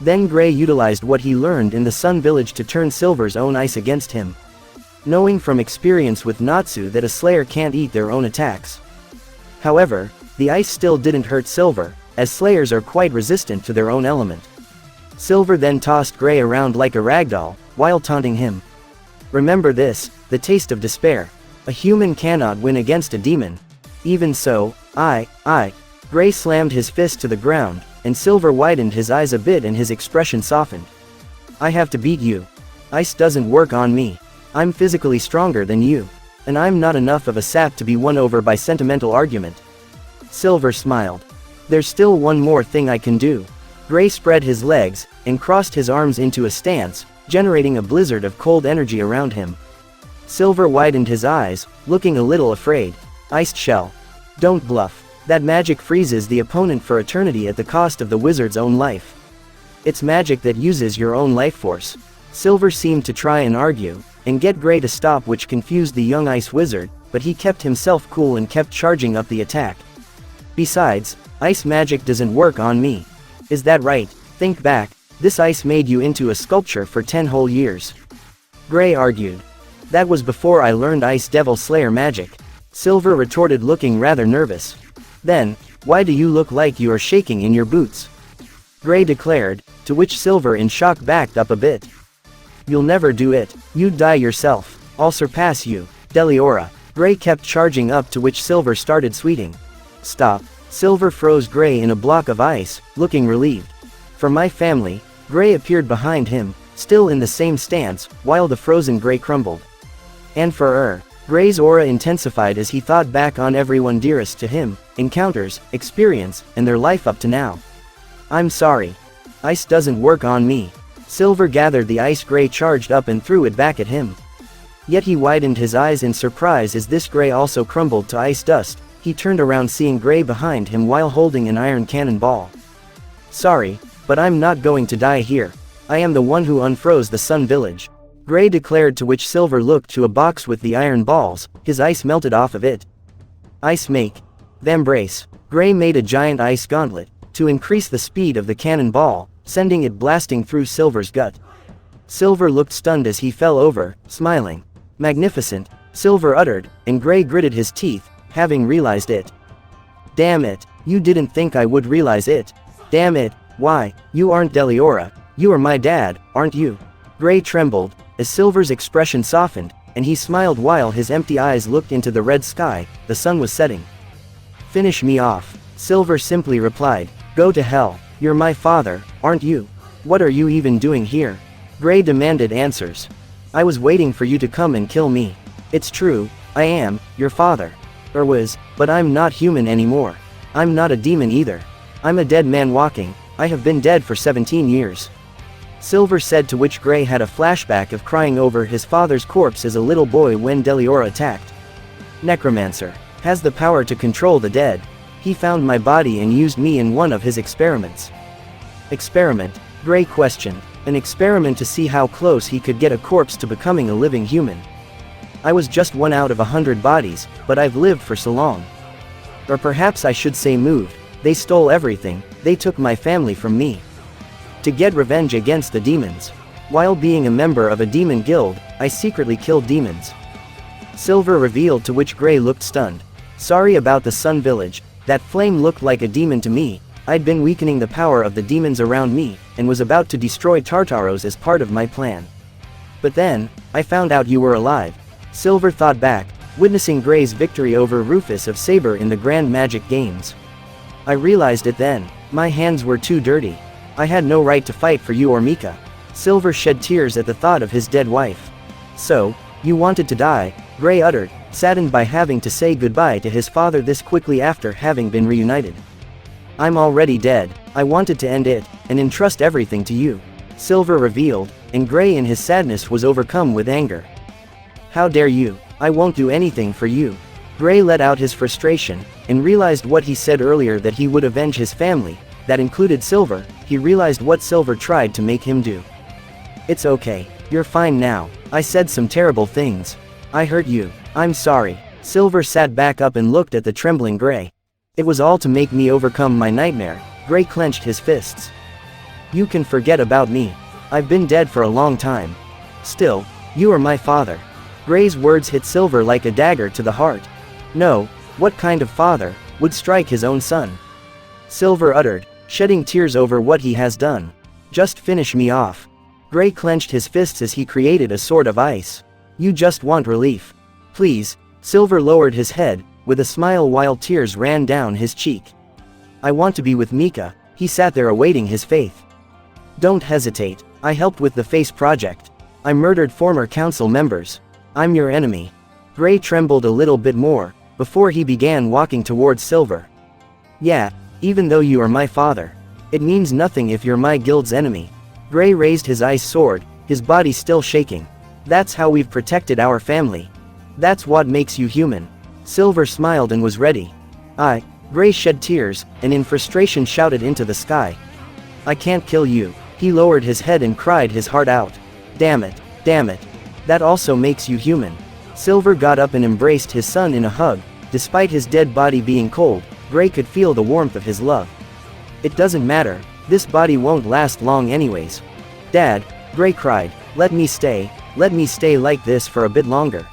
Then Gray utilized what he learned in the Sun Village to turn Silver's own ice against him. Knowing from experience with Natsu that a Slayer can't eat their own attacks. However, the ice still didn't hurt Silver, as Slayers are quite resistant to their own element. Silver then tossed Gray around like a ragdoll, while taunting him. Remember this, the taste of despair. A human cannot win against a demon. Even so, Gray slammed his fist to the ground, and Silver widened his eyes a bit and his expression softened. I have to beat you. Ice doesn't work on me. I'm physically stronger than you. And I'm not enough of a sap to be won over by sentimental argument. Silver smiled. There's still one more thing I can do. Gray spread his legs, and crossed his arms into a stance, generating a blizzard of cold energy around him. Silver widened his eyes, looking a little afraid. Iced Shell. Don't bluff. That magic freezes the opponent for eternity at the cost of the wizard's own life. It's magic that uses your own life force. Silver seemed to try and argue, and get Gray to stop, which confused the young ice wizard, but he kept himself cool and kept charging up the attack. Besides, ice magic doesn't work on me. Is that right? Think back, this ice made you into a sculpture for 10 whole years. Gray argued. That was before I learned Ice Devil Slayer magic. Silver retorted, looking rather nervous. Then, why do you look like you are shaking in your boots? Gray declared, to which Silver in shock backed up a bit. You'll never do it, you'd die yourself. I'll surpass you, Deliora. Gray kept charging up, to which Silver started sweating. Stop. Silver froze Gray in a block of ice, looking relieved. For my family, Gray appeared behind him, still in the same stance, while the frozen Gray crumbled. And for Gray's aura intensified as he thought back on everyone dearest to him, encounters, experience, and their life up to now. I'm sorry. Ice doesn't work on me. Silver gathered the ice Gray charged up and threw it back at him. Yet he widened his eyes in surprise as this Gray also crumbled to ice dust. He turned around seeing Gray behind him while holding an iron cannonball. Sorry, but I'm not going to die here. I am the one who unfroze the Sun Village. Gray declared, to which Silver looked to a box with the iron balls. His ice melted off of it. Ice make. Them brace. Gray made a giant ice gauntlet, to increase the speed of the cannonball, sending it blasting through Silver's gut. Silver looked stunned as he fell over, smiling. Magnificent, Silver uttered, and Gray gritted his teeth, having realized it. Damn it, you didn't think I would realize it. Damn it, why, you aren't Deliora, you are my dad, aren't you? Gray trembled, as Silver's expression softened, and he smiled while his empty eyes looked into the red sky. The sun was setting. Finish me off, Silver simply replied. Go to hell, you're my father, aren't you? What are you even doing here? Gray demanded answers. I was waiting for you to come and kill me. It's true, I am your father. Or was, but I'm not human anymore. I'm not a demon either. I'm a dead man walking. I have been dead for 17 years. Silver said, to which Gray had a flashback of crying over his father's corpse as a little boy when Deliora attacked. Necromancer has the power to control the dead. He found my body and used me in one of his experiments. Experiment? Gray questioned. An experiment to see how close he could get a corpse to becoming a living human. I was just one out of 100 bodies, but I've lived for so long. Or perhaps I should say moved. They stole everything. They took my family from me. To get revenge against the demons. While being a member of a demon guild, I secretly killed demons. Silver revealed, to which Gray looked stunned. Sorry about the Sun Village. That flame looked like a demon to me. I'd been weakening the power of the demons around me, and was about to destroy Tartaros as part of my plan. But then, I found out you were alive. Silver thought back, witnessing Gray's victory over Rufus of Saber in the Grand Magic Games. I realized it then. My hands were too dirty. I had no right to fight for you or Mika. Silver shed tears at the thought of his dead wife. So, you wanted to die, Gray uttered, saddened by having to say goodbye to his father this quickly after having been reunited. I'm already dead. I wanted to end it, and entrust everything to you. Silver revealed, and Gray in his sadness was overcome with anger. How dare you? I won't do anything for you. Gray let out his frustration, and realized what he said earlier, that he would avenge his family. That included Silver. He realized what Silver tried to make him do. It's okay. You're fine now. I said some terrible things. I hurt you. I'm sorry. Silver sat back up and looked at the trembling Gray. It was all to make me overcome my nightmare. Gray clenched his fists. You can forget about me. I've been dead for a long time. Still, you are my father. Gray's words hit Silver like a dagger to the heart. No, what kind of father would strike his own son? Silver uttered, shedding tears over what he has done. Just finish me off. Gray clenched his fists as he created a sword of ice. You just want relief. Please. Silver lowered his head, with a smile while tears ran down his cheek. I want to be with Mika. He sat there awaiting his faith. Don't hesitate. I helped with the Face Project. I murdered former council members. I'm your enemy. Gray trembled a little bit more, before he began walking towards Silver. Yeah, even though you are my father. It means nothing if you're my guild's enemy. Gray raised his ice sword, his body still shaking. That's how we've protected our family. That's what makes you human. Silver smiled and was ready. Gray shed tears, and in frustration shouted into the sky. I can't kill you. He lowered his head and cried his heart out. Damn it, damn it. That also makes you human. Silver got up and embraced his son in a hug. Despite his dead body being cold, Gray could feel the warmth of his love. It doesn't matter, this body won't last long anyways. Dad, Gray cried, let me stay like this for a bit longer.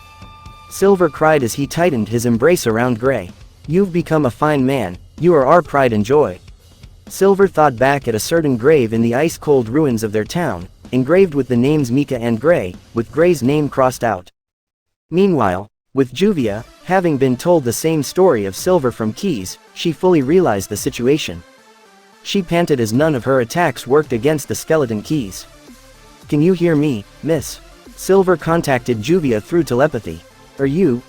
Silver cried as he tightened his embrace around Gray. You've become a fine man, you are our pride and joy. Silver thought back at a certain grave in the ice-cold ruins of their town, engraved with the names Mika and Gray, with Gray's name crossed out. Meanwhile, With Juvia, having been told the same story of Silver from Keys, she fully realized the situation. She panted as none of her attacks worked against the skeleton Keys. "Can you hear me, miss?" Silver contacted Juvia through telepathy. "Are you,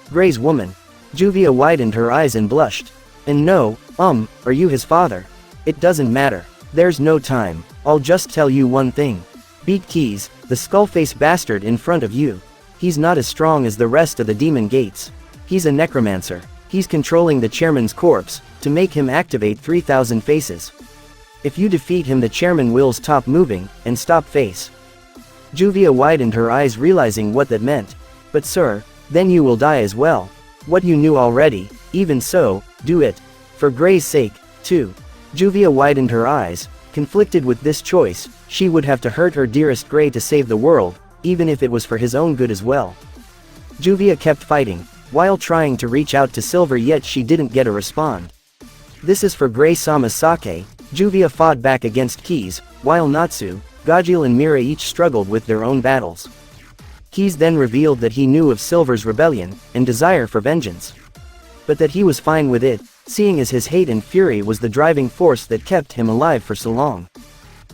Gray's woman?" Juvia widened her eyes and blushed. "And no, are you his father?" "It doesn't matter. There's no time. I'll just tell you one thing. Beat Keys, the skull-faced bastard in front of you. He's not as strong as the rest of the demon gates. He's a necromancer. He's controlling the chairman's corpse, to make him activate 3,000 faces. If you defeat him, the chairman will stop moving, and stop face." Juvia widened her eyes, realizing what that meant. "But sir, then you will die as well. What you knew already, even so, do it. For Gray's sake, too." Juvia widened her eyes, conflicted with this choice. She would have to hurt her dearest Gray to save the world, even if it was for his own good as well. Juvia kept fighting, while trying to reach out to Silver, yet she didn't get a respond. "This is for Gray-sama's sake." Juvia fought back against Keys, while Natsu, Gajil and Mira each struggled with their own battles. Keys then revealed that he knew of Silver's rebellion, and desire for vengeance. But that he was fine with it, seeing as his hate and fury was the driving force that kept him alive for so long.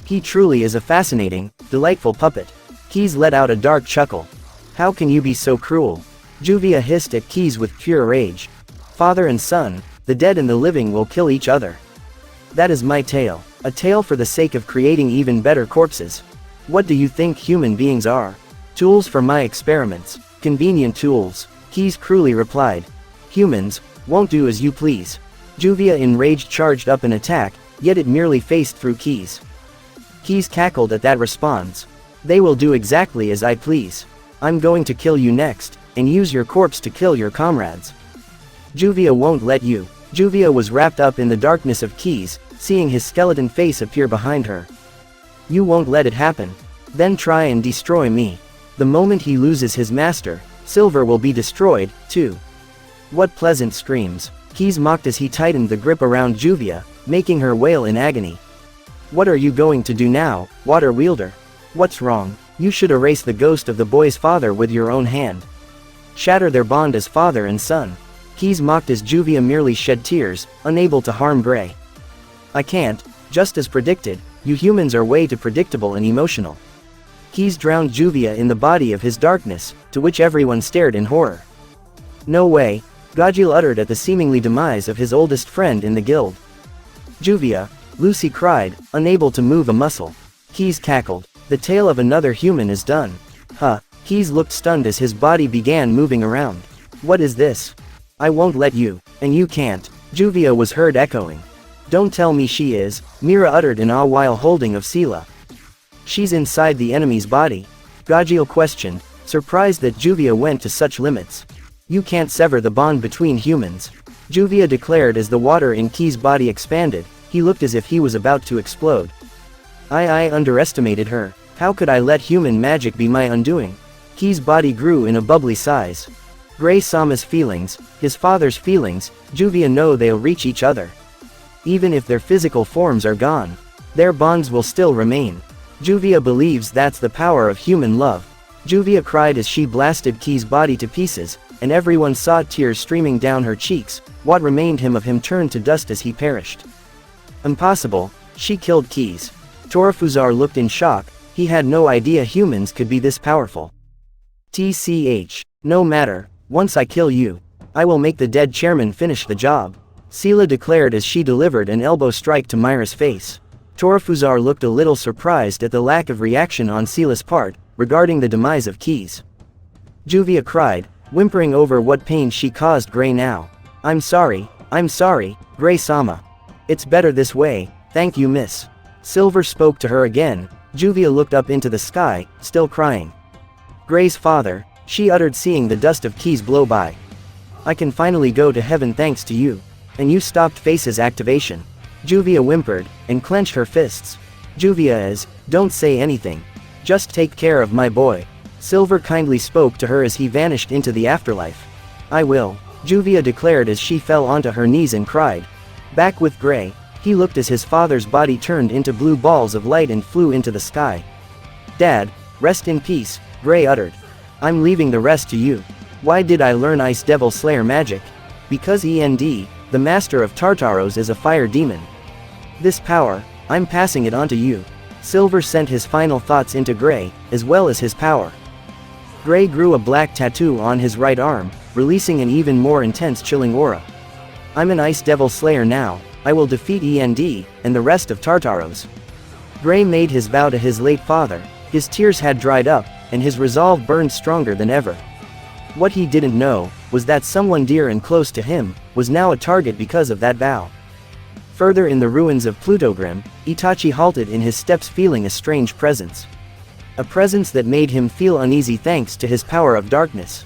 "He truly is a fascinating, delightful puppet." Keys let out a dark chuckle. "How can you be so cruel?" Juvia hissed at Keys with pure rage. "Father and son, the dead and the living will kill each other. That is my tale, a tale for the sake of creating even better corpses. What do you think human beings are? Tools for my experiments, convenient tools," Keys cruelly replied. "Humans, won't do as you please." Juvia enraged charged up an attack, yet it merely faced through Keys. Keys cackled at that response. "They will do exactly as I please. I'm going to kill you next, and use your corpse to kill your comrades." "Juvia won't let you." Juvia was wrapped up in the darkness of Keys, seeing his skeleton face appear behind her. "You won't let it happen. Then try and destroy me. The moment he loses his master, Silver will be destroyed, too." "What pleasant screams," Keys mocked as he tightened the grip around Juvia, making her wail in agony. "What are you going to do now, water wielder? What's wrong? You should erase the ghost of the boy's father with your own hand. Shatter their bond as father and son." Keys mocked as Juvia merely shed tears, unable to harm Gray. "I can't, just as predicted, you humans are way too predictable and emotional." Keys drowned Juvia in the body of his darkness, to which everyone stared in horror. "No way," Gajil uttered at the seemingly demise of his oldest friend in the guild. "Juvia," Lucy cried, unable to move a muscle. Keys cackled. "The tale of another human is done." "Huh." Keys looked stunned as his body began moving around. "What is this?" "I won't let you, and you can't," Juvia was heard echoing. "Don't tell me she is," Mira uttered in awe while holding of Sela. "She's inside the enemy's body?" Gajil questioned, surprised that Juvia went to such limits. "You can't sever the bond between humans," Juvia declared as the water in Key's body expanded. He looked as if he was about to explode. I underestimated her. How could I let human magic be my undoing?" Key's body grew in a bubbly size. Gray-sama's feelings, his father's feelings, Juvia know they'll reach each other. Even if their physical forms are gone, their bonds will still remain. Juvia believes that's the power of human love. Juvia cried as she blasted Key's body to pieces, and everyone saw tears streaming down her cheeks. What remained of him turned to dust as he perished. "Impossible, she killed Keys." Torafuzar looked in shock. He had no idea humans could be this powerful. "TCH. No matter, once I kill you, I will make the dead chairman finish the job," Sela declared as she delivered an elbow strike to Myra's face. Torafuzar looked a little surprised at the lack of reaction on Sela's part, regarding the demise of Keys. Juvia cried, whimpering over what pain she caused Gray now. I'm sorry, Gray-sama. It's better this way, thank you miss." Silver spoke to her again. Juvia looked up into the sky, still crying. "Gray's father," she uttered seeing the dust of Keys blow by. "I can finally go to heaven thanks to you. And you stopped Face's activation." Juvia whimpered, and clenched her fists. "Juvia don't say anything. Just take care of my boy." Silver kindly spoke to her as he vanished into the afterlife. "I will," Juvia declared as she fell onto her knees and cried. Back with Gray, he looked as his father's body turned into blue balls of light and flew into the sky. "Dad, rest in peace," Gray uttered. "I'm leaving the rest to you." Why did I learn Ice Devil Slayer magic? Because END, the master of Tartaros, is a fire demon. This power, I'm passing it on to you. Silver sent his final thoughts into Gray, as well as his power. Gray grew a black tattoo on his right arm, releasing an even more intense chilling aura. I'm an Ice Devil Slayer now, I will defeat END, and the rest of Tartaros. Gray made his vow to his late father, his tears had dried up, and his resolve burned stronger than ever. What he didn't know, was that someone dear and close to him, was now a target because of that vow. Further in the ruins of Plutogrim, Itachi halted in his steps feeling a strange presence. A presence that made him feel uneasy thanks to his power of darkness.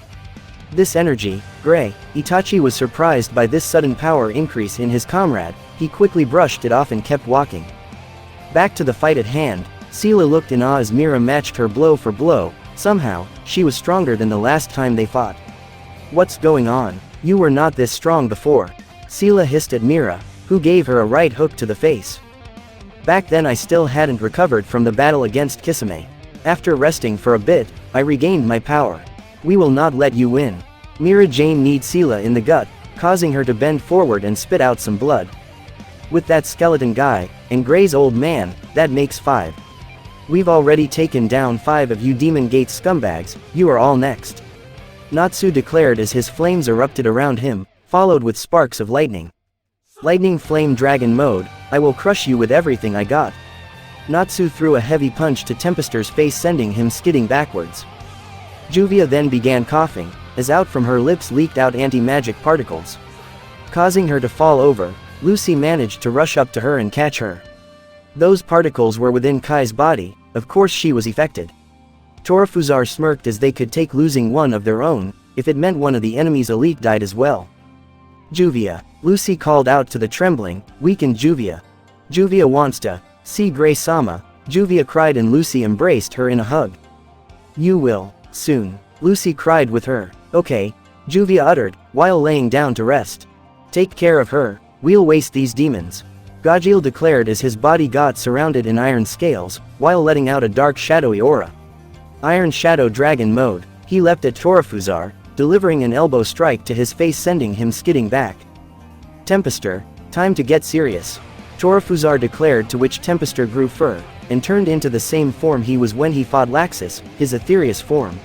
This energy, Gray, Itachi was surprised by this sudden power increase in his comrade, he quickly brushed it off and kept walking. Back to the fight at hand, Sela looked in awe as Mira matched her blow for blow, somehow, she was stronger than the last time they fought. What's going on? You were not this strong before. Sela hissed at Mira, who gave her a right hook to the face. Back then I still hadn't recovered from the battle against Kisame. After resting for a bit, I regained my power. We will not let you win. Mira Jane kneed Sela in the gut, causing her to bend forward and spit out some blood. With that skeleton guy, and Gray's old man, that makes 5. We've already taken down 5 of you Demon Gate scumbags, you are all next. Natsu declared as his flames erupted around him, followed with sparks of lightning. Lightning Flame Dragon mode, I will crush you with everything I got. Natsu threw a heavy punch to Tempester's face sending him skidding backwards. Juvia then began coughing, as out from her lips leaked out anti-magic particles. Causing her to fall over, Lucy managed to rush up to her and catch her. Those particles were within Kai's body, of course she was affected. Torafuzar smirked as they could take losing one of their own, if it meant one of the enemy's elite died as well. Juvia, Lucy called out to the trembling, weakened Juvia. Juvia wants to see Gray-sama, Juvia cried and Lucy embraced her in a hug. You will, soon, Lucy cried with her. Okay, Juvia uttered, while laying down to rest. Take care of her, we'll waste these demons. Gajil declared as his body got surrounded in iron scales, while letting out a dark shadowy aura. Iron Shadow Dragon mode, he leapt at Torafuzar, delivering an elbow strike to his face sending him skidding back. Tempester, time to get serious. Torafuzar declared, to which Tempester grew fur, and turned into the same form he was when he fought Laxus, his Aetherius form.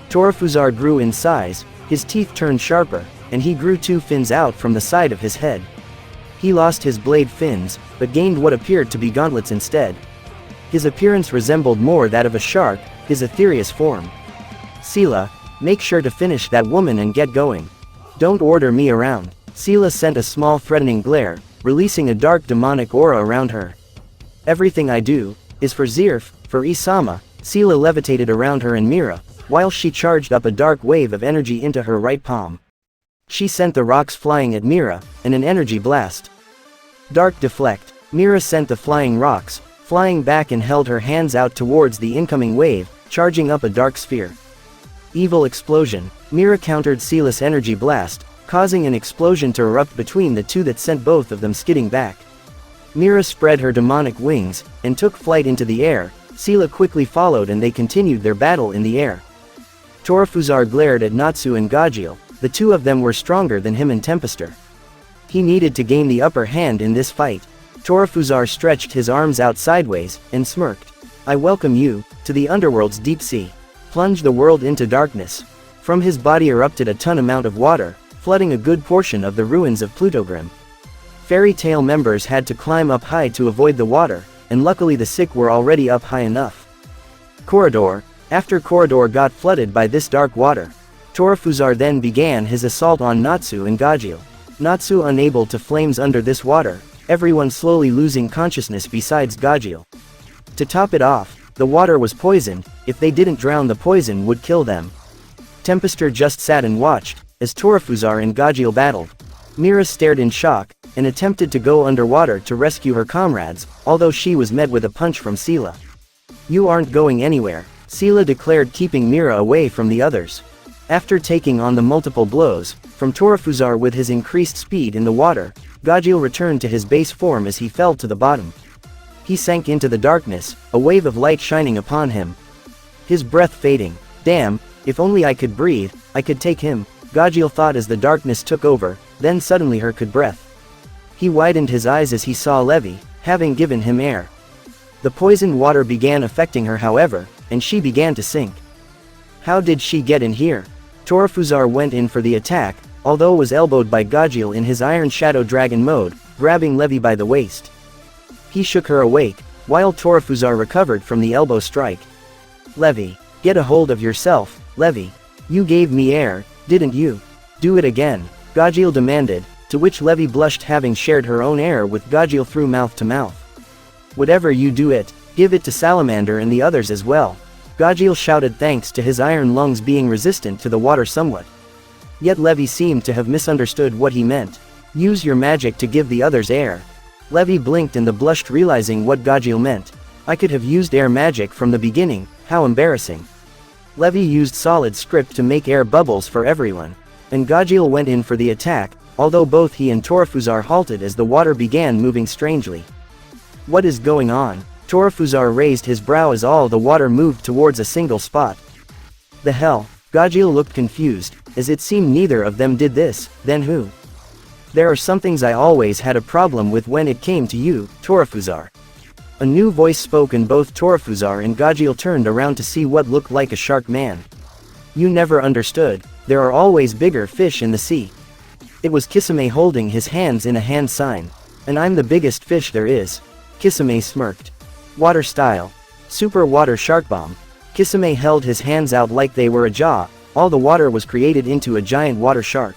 Torafuzar grew in size, his teeth turned sharper, and he grew 2 fins out from the side of his head. He lost his blade fins, but gained what appeared to be gauntlets instead. His appearance resembled more that of a shark, his Aetherius form. Sela, make sure to finish that woman and get going. Don't order me around. Sela sent a small threatening glare, releasing a dark demonic aura around her. Everything I do, is for Zirf, for Isama. Sela levitated around her and Mira, while she charged up a dark wave of energy into her right palm. She sent the rocks flying at Mira, and an energy blast. Dark deflect. Mira sent the flying rocks, flying back and held her hands out towards the incoming wave, charging up a dark sphere. Evil explosion. Mira countered Sela's energy blast, causing an explosion to erupt between the two that sent both of them skidding back. Mira spread her demonic wings, and took flight into the air. Sela quickly followed and they continued their battle in the air. Torafuzar glared at Natsu and Gajil, the two of them were stronger than him and Tempester. He needed to gain the upper hand in this fight. Torafuzar stretched his arms out sideways, and smirked. I welcome you, to the underworld's deep sea. Plunge the world into darkness. From his body erupted a ton amount of water, flooding a good portion of the ruins of Plutogrim. Fairy Tail members had to climb up high to avoid the water, and luckily the sick were already up high enough. Corridor. After Corridor got flooded by this dark water, Torafuzar then began his assault on Natsu and Gajil. Natsu unable to flames under this water, everyone slowly losing consciousness besides Gajil. To top it off, the water was poisoned, if they didn't drown the poison would kill them. Tempester just sat and watched, as Torafuzar and Gajil battled. Mira stared in shock, and attempted to go underwater to rescue her comrades, although she was met with a punch from Sela. You aren't going anywhere, Sela declared, keeping Mira away from the others. After taking on the multiple blows, from Torafuzar with his increased speed in the water, Gajil returned to his base form as he fell to the bottom. He sank into the darkness, a wave of light shining upon him. His breath fading. Damn, If only I could breathe, I could take him, Gajeel thought as the darkness took over, then suddenly her could breath. He widened his eyes as he saw Levi, having given him air. The poisoned water began affecting her however, and she began to sink. How did she get in here? Torafuzar went in for the attack, although was elbowed by Gajeel in his Iron Shadow Dragon mode, grabbing Levi by the waist. He shook her awake, while Torafuzar recovered from the elbow strike. Levi, get a hold of yourself, Levi. You gave me air, didn't you? Do it again, Gajeel demanded, to which Levi blushed having shared her own air with Gajeel through mouth to mouth. Whatever you do it, give it to Salamander and the others as well. Gajeel shouted thanks to his iron lungs being resistant to the water somewhat. Yet Levi seemed to have misunderstood what he meant. Use your magic to give the others air. Levi blinked and blushed realizing what Gajeel meant. I could have used air magic from the beginning, how embarrassing. Levi used solid script to make air bubbles for everyone. And Gajeel went in for the attack, although both he and Torafuzar halted as the water began moving strangely. What is going on? Torafuzar raised his brow as all the water moved towards a single spot. The hell? Gajeel looked confused, as it seemed neither of them did this, then who? There are some things I always had a problem with when it came to you, Torafuzar. A new voice spoke and both Torafuzar and Gajeel turned around to see what looked like a shark man. You never understood, there are always bigger fish in the sea. It was Kisame holding his hands in a hand sign. And I'm the biggest fish there is. Kisame smirked. Water style. Super water shark bomb. Kisame held his hands out like they were a jaw, all the water was created into a giant water shark.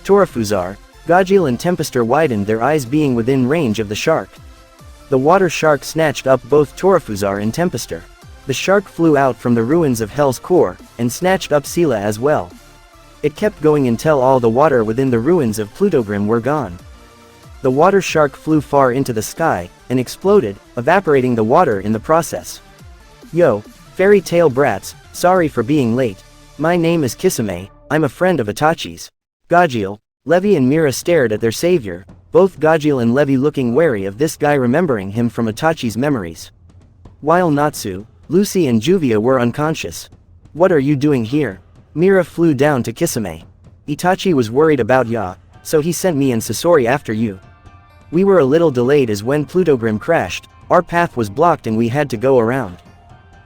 Torafuzar, Gajeel and Tempester widened their eyes being within range of the shark. The water shark snatched up both Torafuzar and Tempester. The shark flew out from the ruins of Hell's core, and snatched up Sela as well. It kept going until all the water within the ruins of Plutogrim were gone. The water shark flew far into the sky, and exploded, evaporating the water in the process. Yo, fairy tale brats, sorry for being late. My name is Kisame, I'm a friend of Itachi's. Gajeel, Levi and Mira stared at their savior, both Gajeel and Levi looking wary of this guy remembering him from Itachi's memories. While Natsu, Lucy and Juvia were unconscious. What are you doing here? Mira flew down to Kisame. Itachi was worried about ya, so he sent me and Sasori after you. We were a little delayed as when Plutogrim crashed, our path was blocked and we had to go around.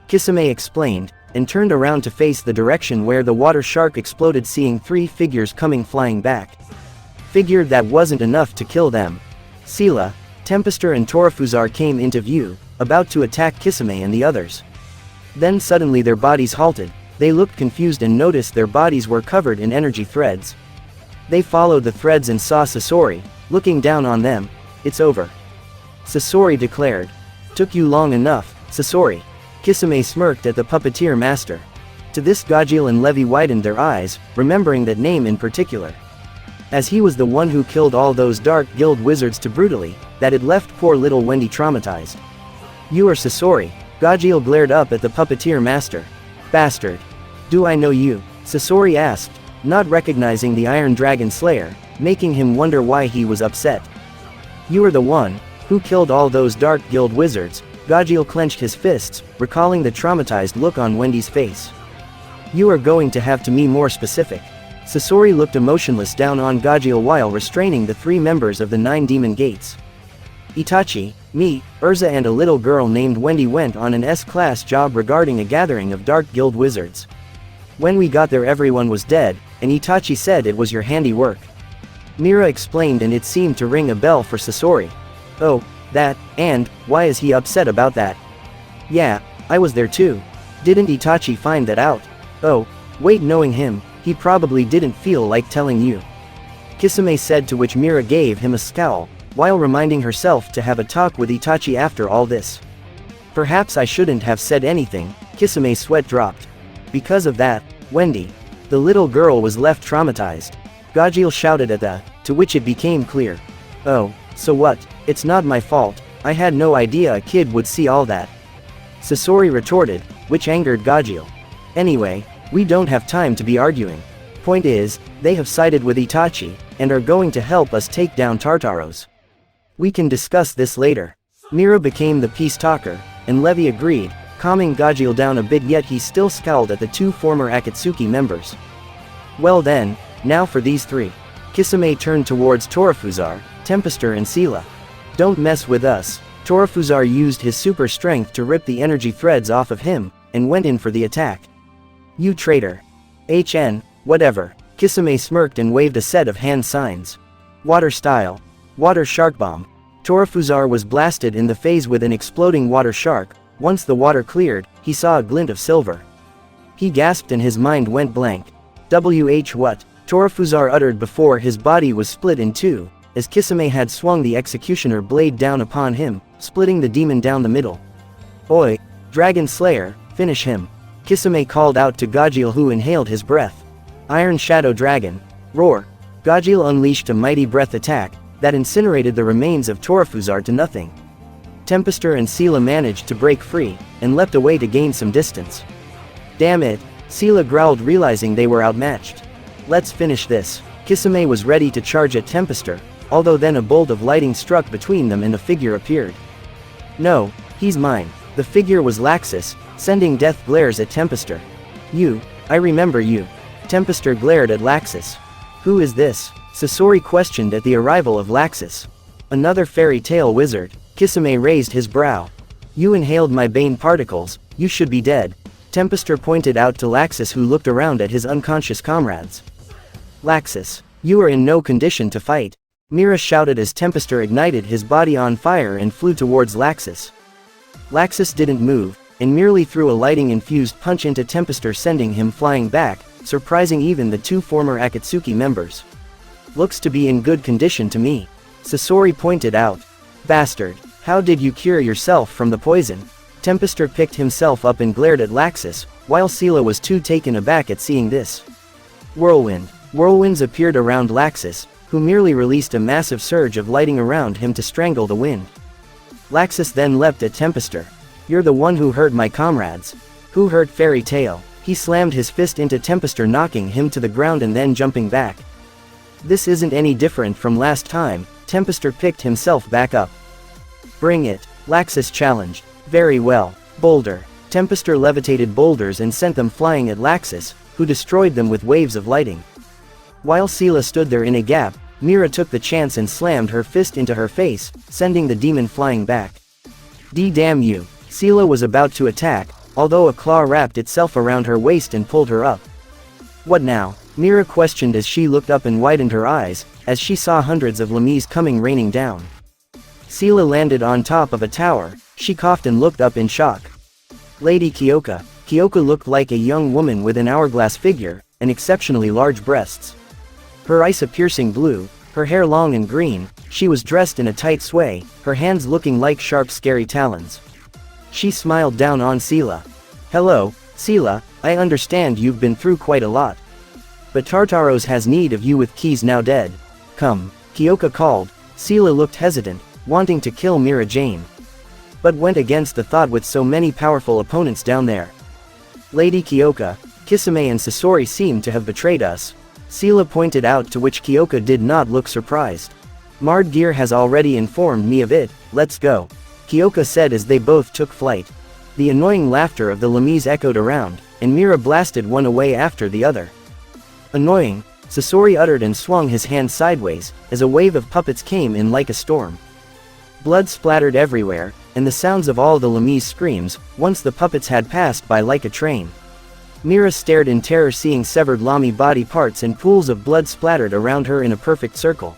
Kisame explained, and turned around to face the direction where the water shark exploded seeing three figures coming flying back. Figured that wasn't enough to kill them. Sela, Tempester and Torafuzar came into view, about to attack Kisame and the others. Then suddenly their bodies halted, they looked confused and noticed their bodies were covered in energy threads. They followed the threads and saw Sasori, looking down on them. It's over. Sasori declared. Took you long enough, Sasori. Kisame smirked at the puppeteer master. To this Gajeel and Levi widened their eyes, remembering that name in particular. As he was the one who killed all those dark guild wizards too brutally, that it left poor little Wendy traumatized. You are Sasori. Gajeel glared up at the puppeteer master. Bastard. Do I know you? Sasori asked, not recognizing the Iron Dragon Slayer, making him wonder why he was upset. You are the one who killed all those dark guild wizards. Gajeel clenched his fists, recalling the traumatized look on Wendy's face. You are going to have to be more specific. Sasori looked emotionless down on Gajeel while restraining the three members of the 9 demon gates. Itachi, me, Urza and a little girl named Wendy went on an S-class job regarding a gathering of dark guild wizards. When we got there everyone was dead, and Itachi said it was your handiwork. Mira explained and it seemed to ring a bell for Sasori. Oh, that, and, why is he upset about that? Yeah, I was there too. Didn't Itachi find that out? Oh, wait, knowing him, he probably didn't feel like telling you. Kisame said, to which Mira gave him a scowl, while reminding herself to have a talk with Itachi after all this. Perhaps I shouldn't have said anything. Kisame's sweat dropped. Because of that, Wendy, the little girl, was left traumatized. Gajeel shouted at that, to which it became clear. Oh, so what? It's not my fault, I had no idea a kid would see all that. Sasori retorted, which angered Gajeel. Anyway, we don't have time to be arguing. Point is, they have sided with Itachi, and are going to help us take down Tartaros. We can discuss this later. Mira became the peace talker, and Levi agreed, calming Gajeel down a bit, yet he still scowled at the two former Akatsuki members. Well then, now for these three. Kisame turned towards Torafuzar, Tempester and Sela. Don't mess with us. Torafuzar used his super strength to rip the energy threads off of him, and went in for the attack. You traitor. Whatever. Kisame smirked and waved a set of hand signs. Water style. Water shark bomb. Torafuzar was blasted in the face with an exploding water shark. Once the water cleared, he saw a glint of silver. He gasped and his mind went blank. What? Torafuzar uttered before his body was split in two, as Kisame had swung the executioner blade down upon him, splitting the demon down the middle. Oi, Dragon Slayer, finish him. Kisame called out to Gajeel, who inhaled his breath. Iron Shadow Dragon. Roar. Gajeel unleashed a mighty breath attack that incinerated the remains of Torafuzar to nothing. Tempester and Sela managed to break free, and leapt away to gain some distance. Damn it, Sela growled, realizing they were outmatched. Let's finish this. Kisame was ready to charge at Tempester, although then a bolt of lightning struck between them and a figure appeared. No, he's mine. The figure was Laxus, sending death glares at Tempester. I remember you. Tempester glared at Laxus. Who is this? Sasori questioned at the arrival of Laxus. Another fairy tale wizard. Kisame raised his brow. You inhaled my bane particles, you should be dead. Tempester pointed out to Laxus, who looked around at his unconscious comrades. Laxus, you are in no condition to fight. Mira shouted as Tempester ignited his body on fire and flew towards Laxus. Laxus didn't move, and merely threw a lightning-infused punch into Tempester, sending him flying back, surprising even the two former Akatsuki members. Looks to be in good condition to me. Sasori pointed out. Bastard, how did you cure yourself from the poison? Tempester picked himself up and glared at Laxus, while Sela was too taken aback at seeing this. Whirlwind. Whirlwinds appeared around Laxus, who merely released a massive surge of lighting around him to strangle the wind. Laxus then leapt at Tempester. You're the one who hurt my comrades. Who hurt Fairy Tail? He slammed his fist into Tempester, knocking him to the ground and then jumping back. This isn't any different from last time. Tempester picked himself back up. Bring it, Laxus challenged. Very well. Boulder. Tempester levitated boulders and sent them flying at Laxus, who destroyed them with waves of lighting. While Sela stood there in a gap, Mira took the chance and slammed her fist into her face, sending the demon flying back. Damn you. Sela was about to attack, although a claw wrapped itself around her waist and pulled her up. What now? Mira questioned as she looked up and widened her eyes, as she saw hundreds of Lamis coming raining down. Sela landed on top of a tower. She coughed and looked up in shock. Lady Kyoka. Kyoka looked like a young woman with an hourglass figure, and exceptionally large breasts. Her eyes a piercing blue, her hair long and green, she was dressed in a tight sway, her hands looking like sharp scary talons. She smiled down on Sela. Hello, Sela, I understand you've been through quite a lot. But Tartaros has need of you with Keys now dead. Come, Kyoka called. Sela looked hesitant, wanting to kill Mira Jane. But went against the thought with so many powerful opponents down there. Lady Kyoka, Kisame and Sasori seem to have betrayed us. Sela pointed out, to which Kyoka did not look surprised. Mard Gear has already informed me of it, let's go. Kyoka said as they both took flight. The annoying laughter of the Lamis echoed around, and Mira blasted one away after the other. Annoying, Sasori uttered and swung his hand sideways, as a wave of puppets came in like a storm. Blood splattered everywhere, and the sounds of all the Lamis' screams, once the puppets had passed by like a train. Mira stared in terror, seeing severed Lami body parts and pools of blood splattered around her in a perfect circle.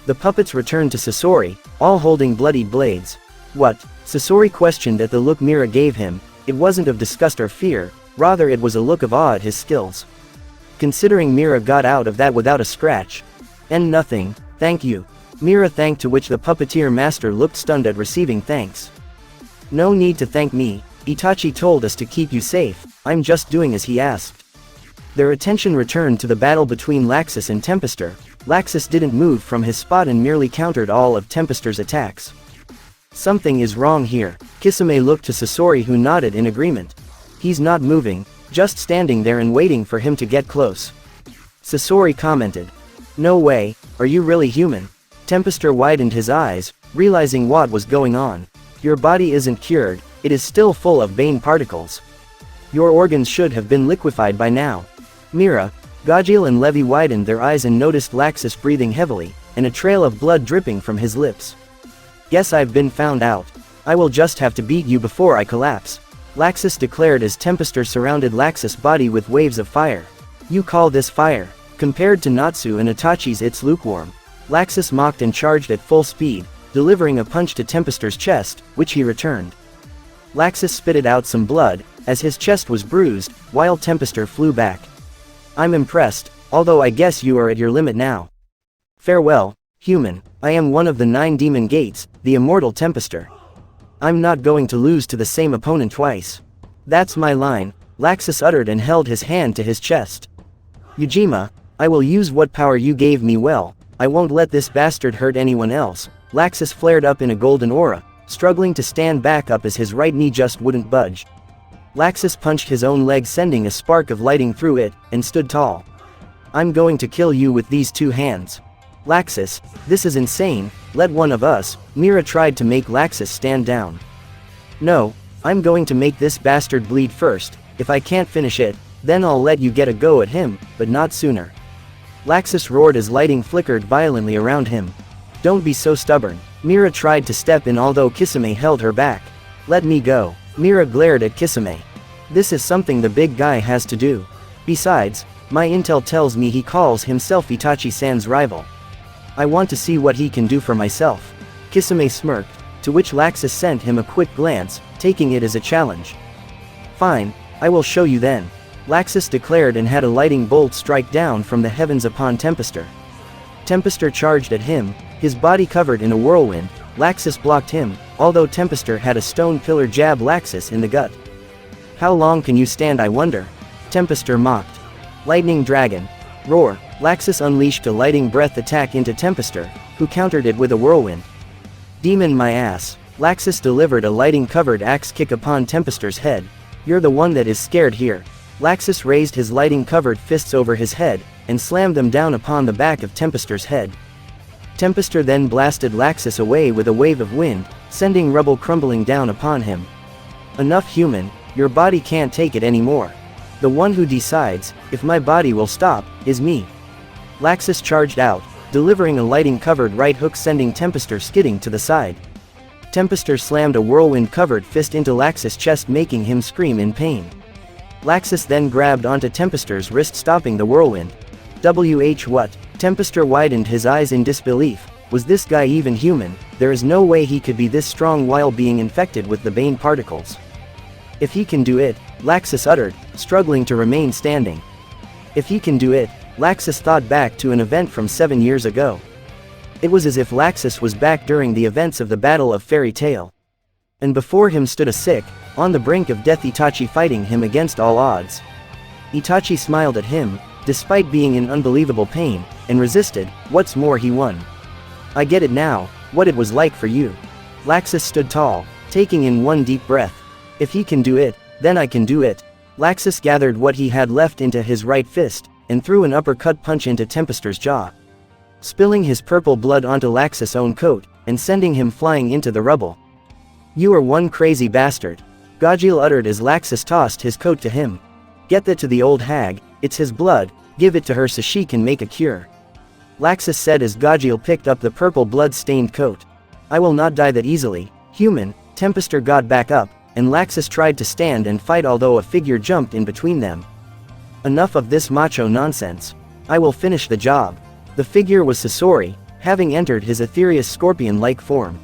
The puppets returned to Sasori, all holding bloody blades. What? Sasori questioned at the look Mira gave him. It wasn't of disgust or fear, rather it was a look of awe at his skills. Considering Mira got out of that without a scratch. And nothing, thank you. Mira thanked, to which the puppeteer master looked stunned at receiving thanks. No need to thank me, Itachi told us to keep you safe, I'm just doing as he asked. Their attention returned to the battle between Laxus and Tempester. Laxus didn't move from his spot and merely countered all of Tempester's attacks. Something is wrong here. Kisame looked to Sasori, who nodded in agreement. He's not moving, just standing there and waiting for him to get close. Sasori commented. No way, are you really human? Tempester widened his eyes, realizing what was going on. Your body isn't cured, it is still full of bane particles. Your organs should have been liquefied by now. Mira, Gajil and Levi widened their eyes and noticed Laxus breathing heavily, and a trail of blood dripping from his lips. Guess I've been found out. I will just have to beat you before I collapse, Laxus declared as Tempester surrounded Laxus' body with waves of fire. You call this fire? Compared to Natsu and Itachi's it's lukewarm. Laxus mocked and charged at full speed, delivering a punch to Tempester's chest, which he returned. Laxus spitted out some blood, as his chest was bruised, while Tempester flew back. I'm impressed, although I guess you are at your limit now. Farewell, human, I am one of the 9 demon gates, the immortal Tempester. I'm not going to lose to the same opponent twice. That's my line, Laxus uttered and held his hand to his chest. Ujima, I will use what power you gave me well, I won't let this bastard hurt anyone else. Laxus flared up in a golden aura, struggling to stand back up as his right knee just wouldn't budge. Laxus punched his own leg sending a spark of lighting through it, and stood tall. I'm going to kill you with these 2 hands. Laxus, this is insane, let one of us. Mira tried to make Laxus stand down. No, I'm going to make this bastard bleed first, if I can't finish it, then I'll let you get a go at him, but not sooner. Laxus roared as lighting flickered violently around him. Don't be so stubborn. Mira tried to step in although Kisame held her back. Let me go. Mira glared at Kisame. This is something the big guy has to do. Besides, my intel tells me he calls himself Itachi-san's rival. I want to see what he can do for myself. Kisame smirked, to which Laxus sent him a quick glance, taking it as a challenge. Fine, I will show you then. Laxus declared and had a lighting bolt strike down from the heavens upon Tempester. Tempester charged at him, his body covered in a whirlwind. Laxus blocked him, although Tempester had a stone pillar jab Laxus in the gut. How long can you stand, I wonder? Tempester mocked. Lightning Dragon. Roar. Laxus unleashed a lighting breath attack into Tempester, who countered it with a whirlwind. Demon my ass. Laxus delivered a lighting-covered axe kick upon Tempester's head. You're the one that is scared here. Laxus raised his lighting-covered fists over his head, and slammed them down upon the back of Tempester's head. Tempester then blasted Laxus away with a wave of wind, sending rubble crumbling down upon him. Enough, human, your body can't take it anymore. The one who decides, if my body will stop, is me. Laxus charged out, delivering a lighting-covered right hook sending Tempester skidding to the side. Tempester slammed a whirlwind-covered fist into Laxus' chest making him scream in pain. Laxus then grabbed onto Tempester's wrist stopping the whirlwind. What? Tempester widened his eyes in disbelief. Was this guy even human? There is no way he could be this strong while being infected with the bane particles. If he can do it, Laxus uttered, struggling to remain standing. If he can do it, Laxus thought back to an event from 7 years ago. It was as if Laxus was back during the events of the Battle of Fairy Tail. And before him stood a sick, on the brink of death Itachi fighting him against all odds. Itachi smiled at him, despite being in unbelievable pain, and resisted. What's more, he won. I get it now, what it was like for you. Laxus stood tall, taking in one deep breath. If he can do it, then I can do it. Laxus gathered what he had left into his right fist, and threw an uppercut punch into Tempester's jaw. Spilling his purple blood onto Laxus' own coat, and sending him flying into the rubble. You are one crazy bastard. Gajil uttered as Laxus tossed his coat to him. Get that to the old hag, it's his blood, give it to her so she can make a cure. Laxus said as Gajil picked up the purple blood-stained coat. I will not die that easily, human. Tempester got back up, and Laxus tried to stand and fight although a figure jumped in between them. Enough of this macho nonsense. I will finish the job. The figure was Sasori, having entered his ethereal scorpion-like form.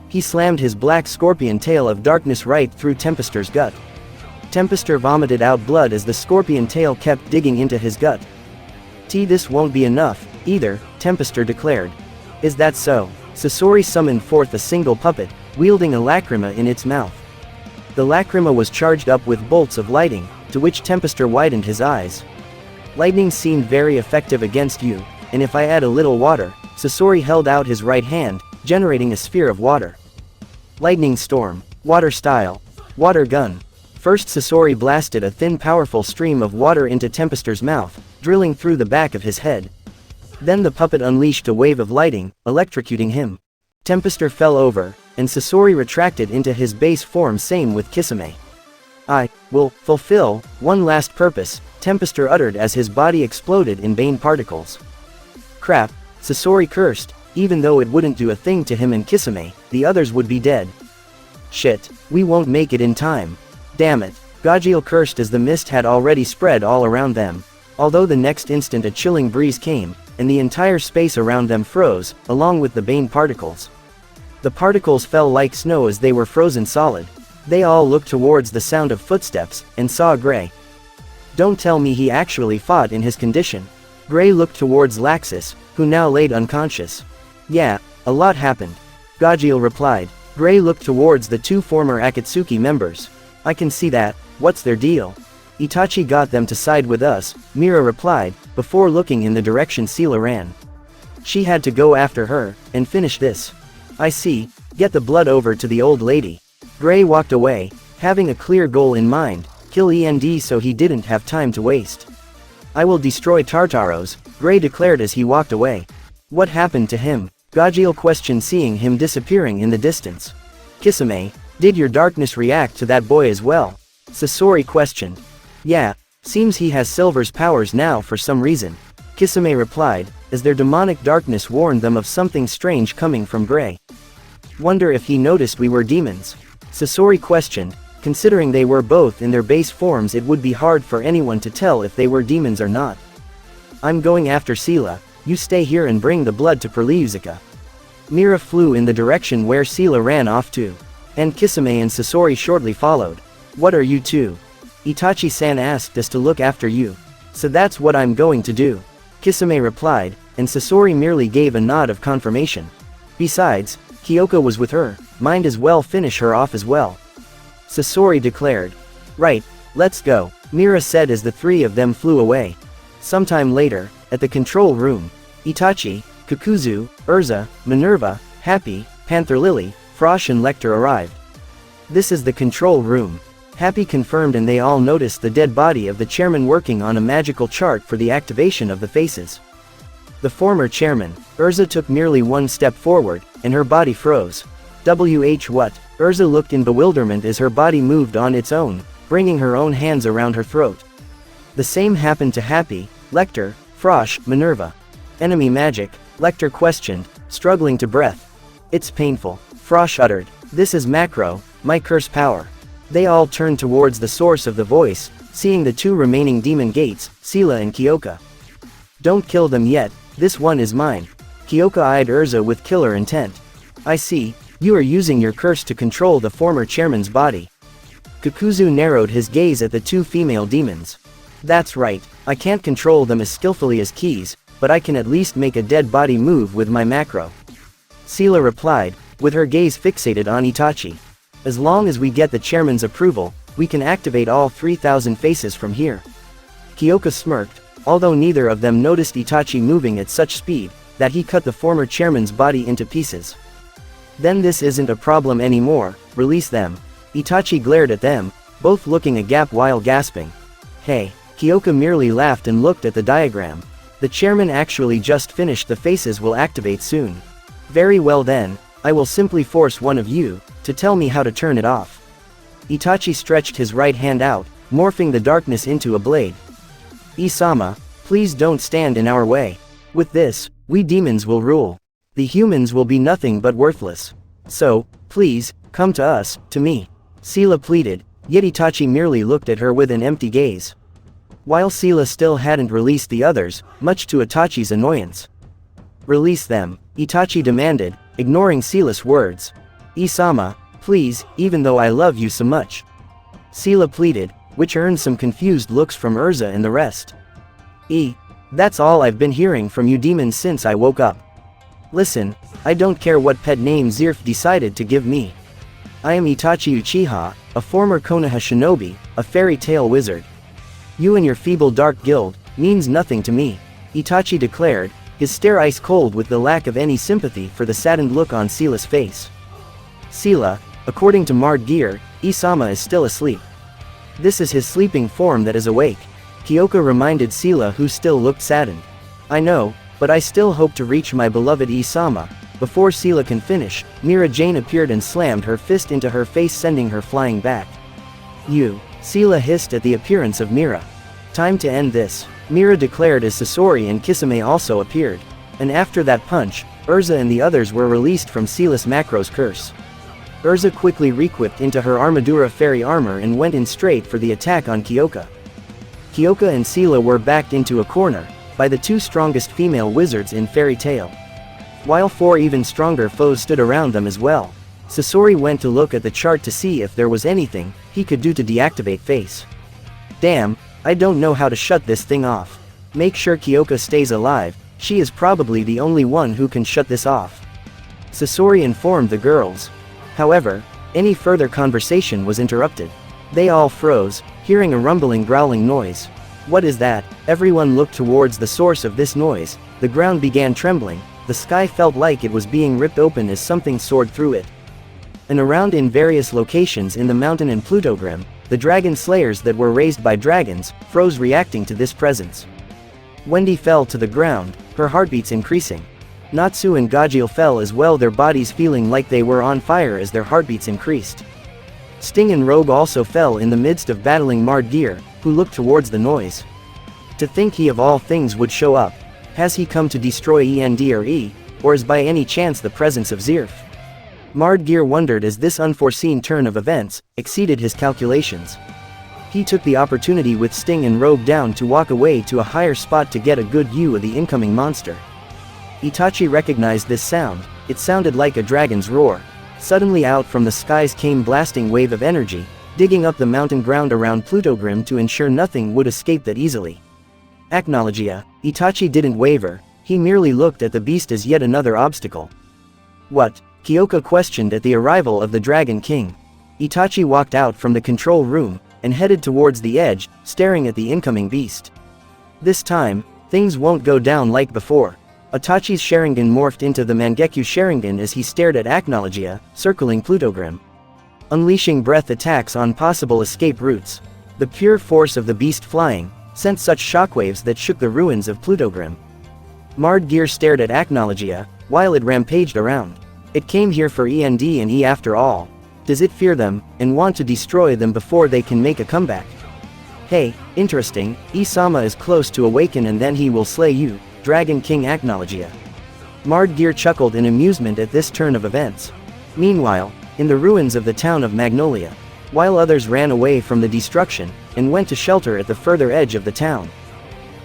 He slammed his black scorpion tail of darkness right through Tempester's gut. Tempester vomited out blood as the scorpion tail kept digging into his gut. This won't be enough, either, Tempester declared. Is that so? Sasori summoned forth a single puppet, wielding a lacrima in its mouth. The lacrima was charged up with bolts of lighting, to which Tempester widened his eyes. Lightning seemed very effective against you, and if I add a little water, Sasori held out his right hand, generating a sphere of water. Lightning storm, water style, water gun. First Sasori blasted a thin powerful stream of water into Tempester's mouth, drilling through the back of his head. Then the puppet unleashed a wave of lighting, electrocuting him. Tempester fell over, and Sasori retracted into his base form. Same with Kisame. I will fulfill one last purpose, Tempester uttered as his body exploded in bane particles. Crap, Sasori cursed, even though it wouldn't do a thing to him and Kisame, the others would be dead. Shit, we won't make it in time. Damn it. Gajeel cursed as the mist had already spread all around them. Although the next instant a chilling breeze came, and the entire space around them froze, along with the bane particles. The particles fell like snow as they were frozen solid. They all looked towards the sound of footsteps, and saw Gray. Don't tell me he actually fought in his condition. Gray looked towards Laxus, who now laid unconscious. Yeah, a lot happened. Gajeel replied. Gray looked towards the two former Akatsuki members. I can see that, what's their deal? Itachi got them to side with us, Mira replied, before looking in the direction Sela ran. She had to go after her, and finish this. I see, get the blood over to the old lady. Gray walked away, having a clear goal in mind, kill END so he didn't have time to waste. I will destroy Tartaros, Gray declared as he walked away. What happened to him? Gajeel questioned seeing him disappearing in the distance. Kisame, did your darkness react to that boy as well? Sasori questioned. Yeah, seems he has Silver's powers now for some reason. Kisame replied, as their demonic darkness warned them of something strange coming from Gray. Wonder if he noticed we were demons. Sasori questioned, considering they were both in their base forms it would be hard for anyone to tell if they were demons or not. I'm going after Sela, you stay here and bring the blood to Perliuzica. Mira flew in the direction where Sela ran off to. And Kisame and Sasori shortly followed. What are you two? Itachi-san asked us to look after you. So that's what I'm going to do. Kisame replied, and Sasori merely gave a nod of confirmation. Besides, Kyoko was with her, might as well finish her off as well. Sasori declared. Right, let's go, Mira said as the three of them flew away. Sometime later, at the control room, Itachi, Kakuzu, Urza, Minerva, Happy, Panther Lily, Frosh and Lecter arrived. This is the control room. Happy confirmed and they all noticed the dead body of the chairman working on a magical chart for the activation of the faces. The former chairman, Urza took merely one step forward, and her body froze. What? Urza looked in bewilderment as her body moved on its own, bringing her own hands around her throat. The same happened to Happy, Lecter, Frosh, Minerva. Enemy magic? Lecter questioned, struggling to breath. It's painful, Frosh uttered. This is Macro, my curse power. They all turned towards the source of the voice, seeing the two remaining demon gates, Sela and Kyoka. Don't kill them yet, this one is mine. Kyoka eyed Urza with killer intent. I see, you are using your curse to control the former chairman's body. Kakuzu narrowed his gaze at the two female demons. That's right, I can't control them as skillfully as Keys, but I can at least make a dead body move with my macro. Sela replied, with her gaze fixated on Itachi. As long as we get the chairman's approval, we can activate all 3,000 faces from here. Kyoka smirked, although neither of them noticed Itachi moving at such speed, that he cut the former chairman's body into pieces. Then this isn't a problem anymore, release them. Itachi glared at them, both looking agap while gasping. Hey, Kyoka merely laughed and looked at the diagram. The chairman actually just finished, the faces will activate soon. Very well then, I will simply force one of you to tell me how to turn it off. Itachi stretched his right hand out, morphing the darkness into a blade. Isama, please don't stand in our way. With this, we demons will rule. The humans will be nothing but worthless. So, please, come to us, to me. Sela pleaded, yet Itachi merely looked at her with an empty gaze. While Sela still hadn't released the others, much to Itachi's annoyance. Release them, Itachi demanded, ignoring Sela's words. Isama, please, even though I love you so much. Sela pleaded, which earned some confused looks from Urza and the rest. That's all I've been hearing from you demons since I woke up. Listen, I don't care what pet name Zirf decided to give me. I am Itachi Uchiha, a former Konoha shinobi, a fairy tale wizard. You and your feeble dark guild means nothing to me, Itachi declared, his stare ice cold with the lack of any sympathy for the saddened look on Sela's face. Sela, according to Mard Gear, Isama is still asleep. This is his sleeping form that is awake, Kyoka reminded Sela, who still looked saddened. I know, but I still hope to reach my beloved Isama, Before Sela can finish, Mira Jane appeared and slammed her fist into her face, sending her flying back. "You!" Sela hissed at the appearance of Mira. "Time to end this," Mira declared as Sasori and Kisame also appeared. And after that punch, Urza and the others were released from Sela's Macro's curse. Urza quickly re-equipped into her Armadura fairy armor and went in straight for the attack on Kyoka. Kyoka and Sela were backed into a corner by the two strongest female wizards in Fairy Tail, while four even stronger foes stood around them as well. Sasori went to look at the chart to see if there was anything he could do to deactivate Face. "Damn, I don't know how to shut this thing off. Make sure Kyoka stays alive, she is probably the only one who can shut this off," Sasori informed the girls. However, any further conversation was interrupted. They all froze, hearing a rumbling growling noise. "What is that?" Everyone looked towards the source of this noise. The ground began trembling, the sky felt like it was being ripped open as something soared through it. And around in various locations in the mountain and Plutogrim, the dragon slayers that were raised by dragons, froze reacting to this presence. Wendy fell to the ground, her heartbeats increasing. Natsu and Gajeel fell as well, their bodies feeling like they were on fire as their heartbeats increased. Sting and Rogue also fell in the midst of battling Mardgear, who looked towards the noise. To think he of all things would show up. Has he come to destroy Endre, or is by any chance the presence of Zirf? Mardgear wondered as this unforeseen turn of events exceeded his calculations. He took the opportunity with Sting and Rogue down to walk away to a higher spot to get a good view of the incoming monster. Itachi recognized this sound. It sounded like a dragon's roar. Suddenly out from the skies came blasting wave of energy, digging up the mountain ground around Plutogrim to ensure nothing would escape that easily. Acknowledgia. Itachi didn't waver, he merely looked at the beast as yet another obstacle. "What?" Kyoka questioned at the arrival of the Dragon King. Itachi walked out from the control room and headed towards the edge, staring at the incoming beast. This time, things won't go down like before. Itachi's Sharingan morphed into the Mangekyo Sharingan as he stared at Acknowledgia, circling Plutogrim, unleashing breath attacks on possible escape routes. The pure force of the beast flying sent such shockwaves that shook the ruins of Plutogrim. Mardgear stared at Acknowledgia while it rampaged around. It came here for Ende after all. Does it fear them and want to destroy them before they can make a comeback? Hey, interesting, Isama is close to awaken and then he will slay you, Dragon King Acknowledgia. Mardgear chuckled in amusement at this turn of events. Meanwhile, in the ruins of the town of Magnolia, while others ran away from the destruction and went to shelter at the further edge of the town,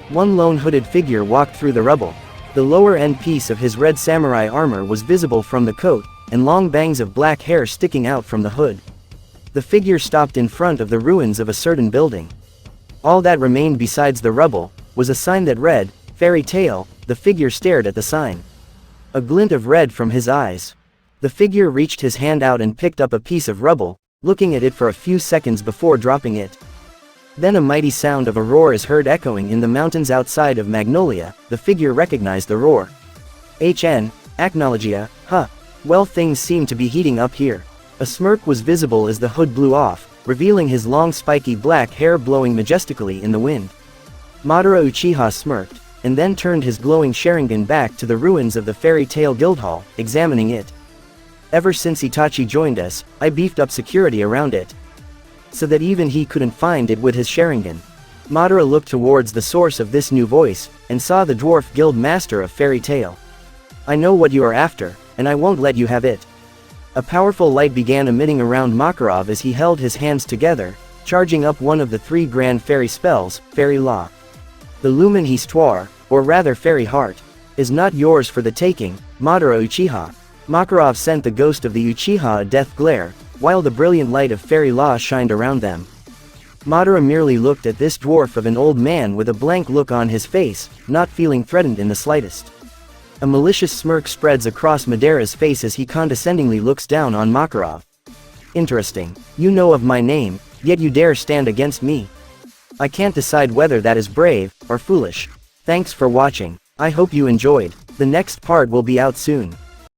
one lone hooded figure walked through the rubble. The lower end piece of his red samurai armor was visible from the coat, and long bangs of black hair sticking out from the hood. The figure stopped in front of the ruins of a certain building. All that remained besides the rubble was a sign that read, "Fairy Tail." The figure stared at the sign, a glint of red from his eyes. The figure reached his hand out and picked up a piece of rubble, looking at it for a few seconds before dropping it. Then a mighty sound of a roar is heard echoing in the mountains outside of Magnolia. The figure recognized the roar. Acknowledgia, huh. Well, things seem to be heating up here. A smirk was visible as the hood blew off, revealing his long spiky black hair blowing majestically in the wind. Madara Uchiha smirked, and then turned his glowing Sharingan back to the ruins of the Fairy Tail Guildhall, examining it. "Ever since Itachi joined us, I beefed up security around it, so that even he couldn't find it with his Sharingan." Madara looked towards the source of this new voice, and saw the Dwarf Guild Master of Fairy Tail. "I know what you are after, and I won't let you have it." A powerful light began emitting around Makarov as he held his hands together, charging up one of the three grand fairy spells, Fairy Law. "The Lumen Histoire, or rather Fairy Heart, is not yours for the taking, Madara Uchiha." Makarov sent the ghost of the Uchiha a death glare, while the brilliant light of Fairy Law shined around them. Madara merely looked at this dwarf of an old man with a blank look on his face, not feeling threatened in the slightest. A malicious smirk spreads across Madara's face as he condescendingly looks down on Makarov. "Interesting. You know of my name, yet you dare stand against me. I can't decide whether that is brave or foolish." Thanks for watching. I hope you enjoyed. The next part will be out soon.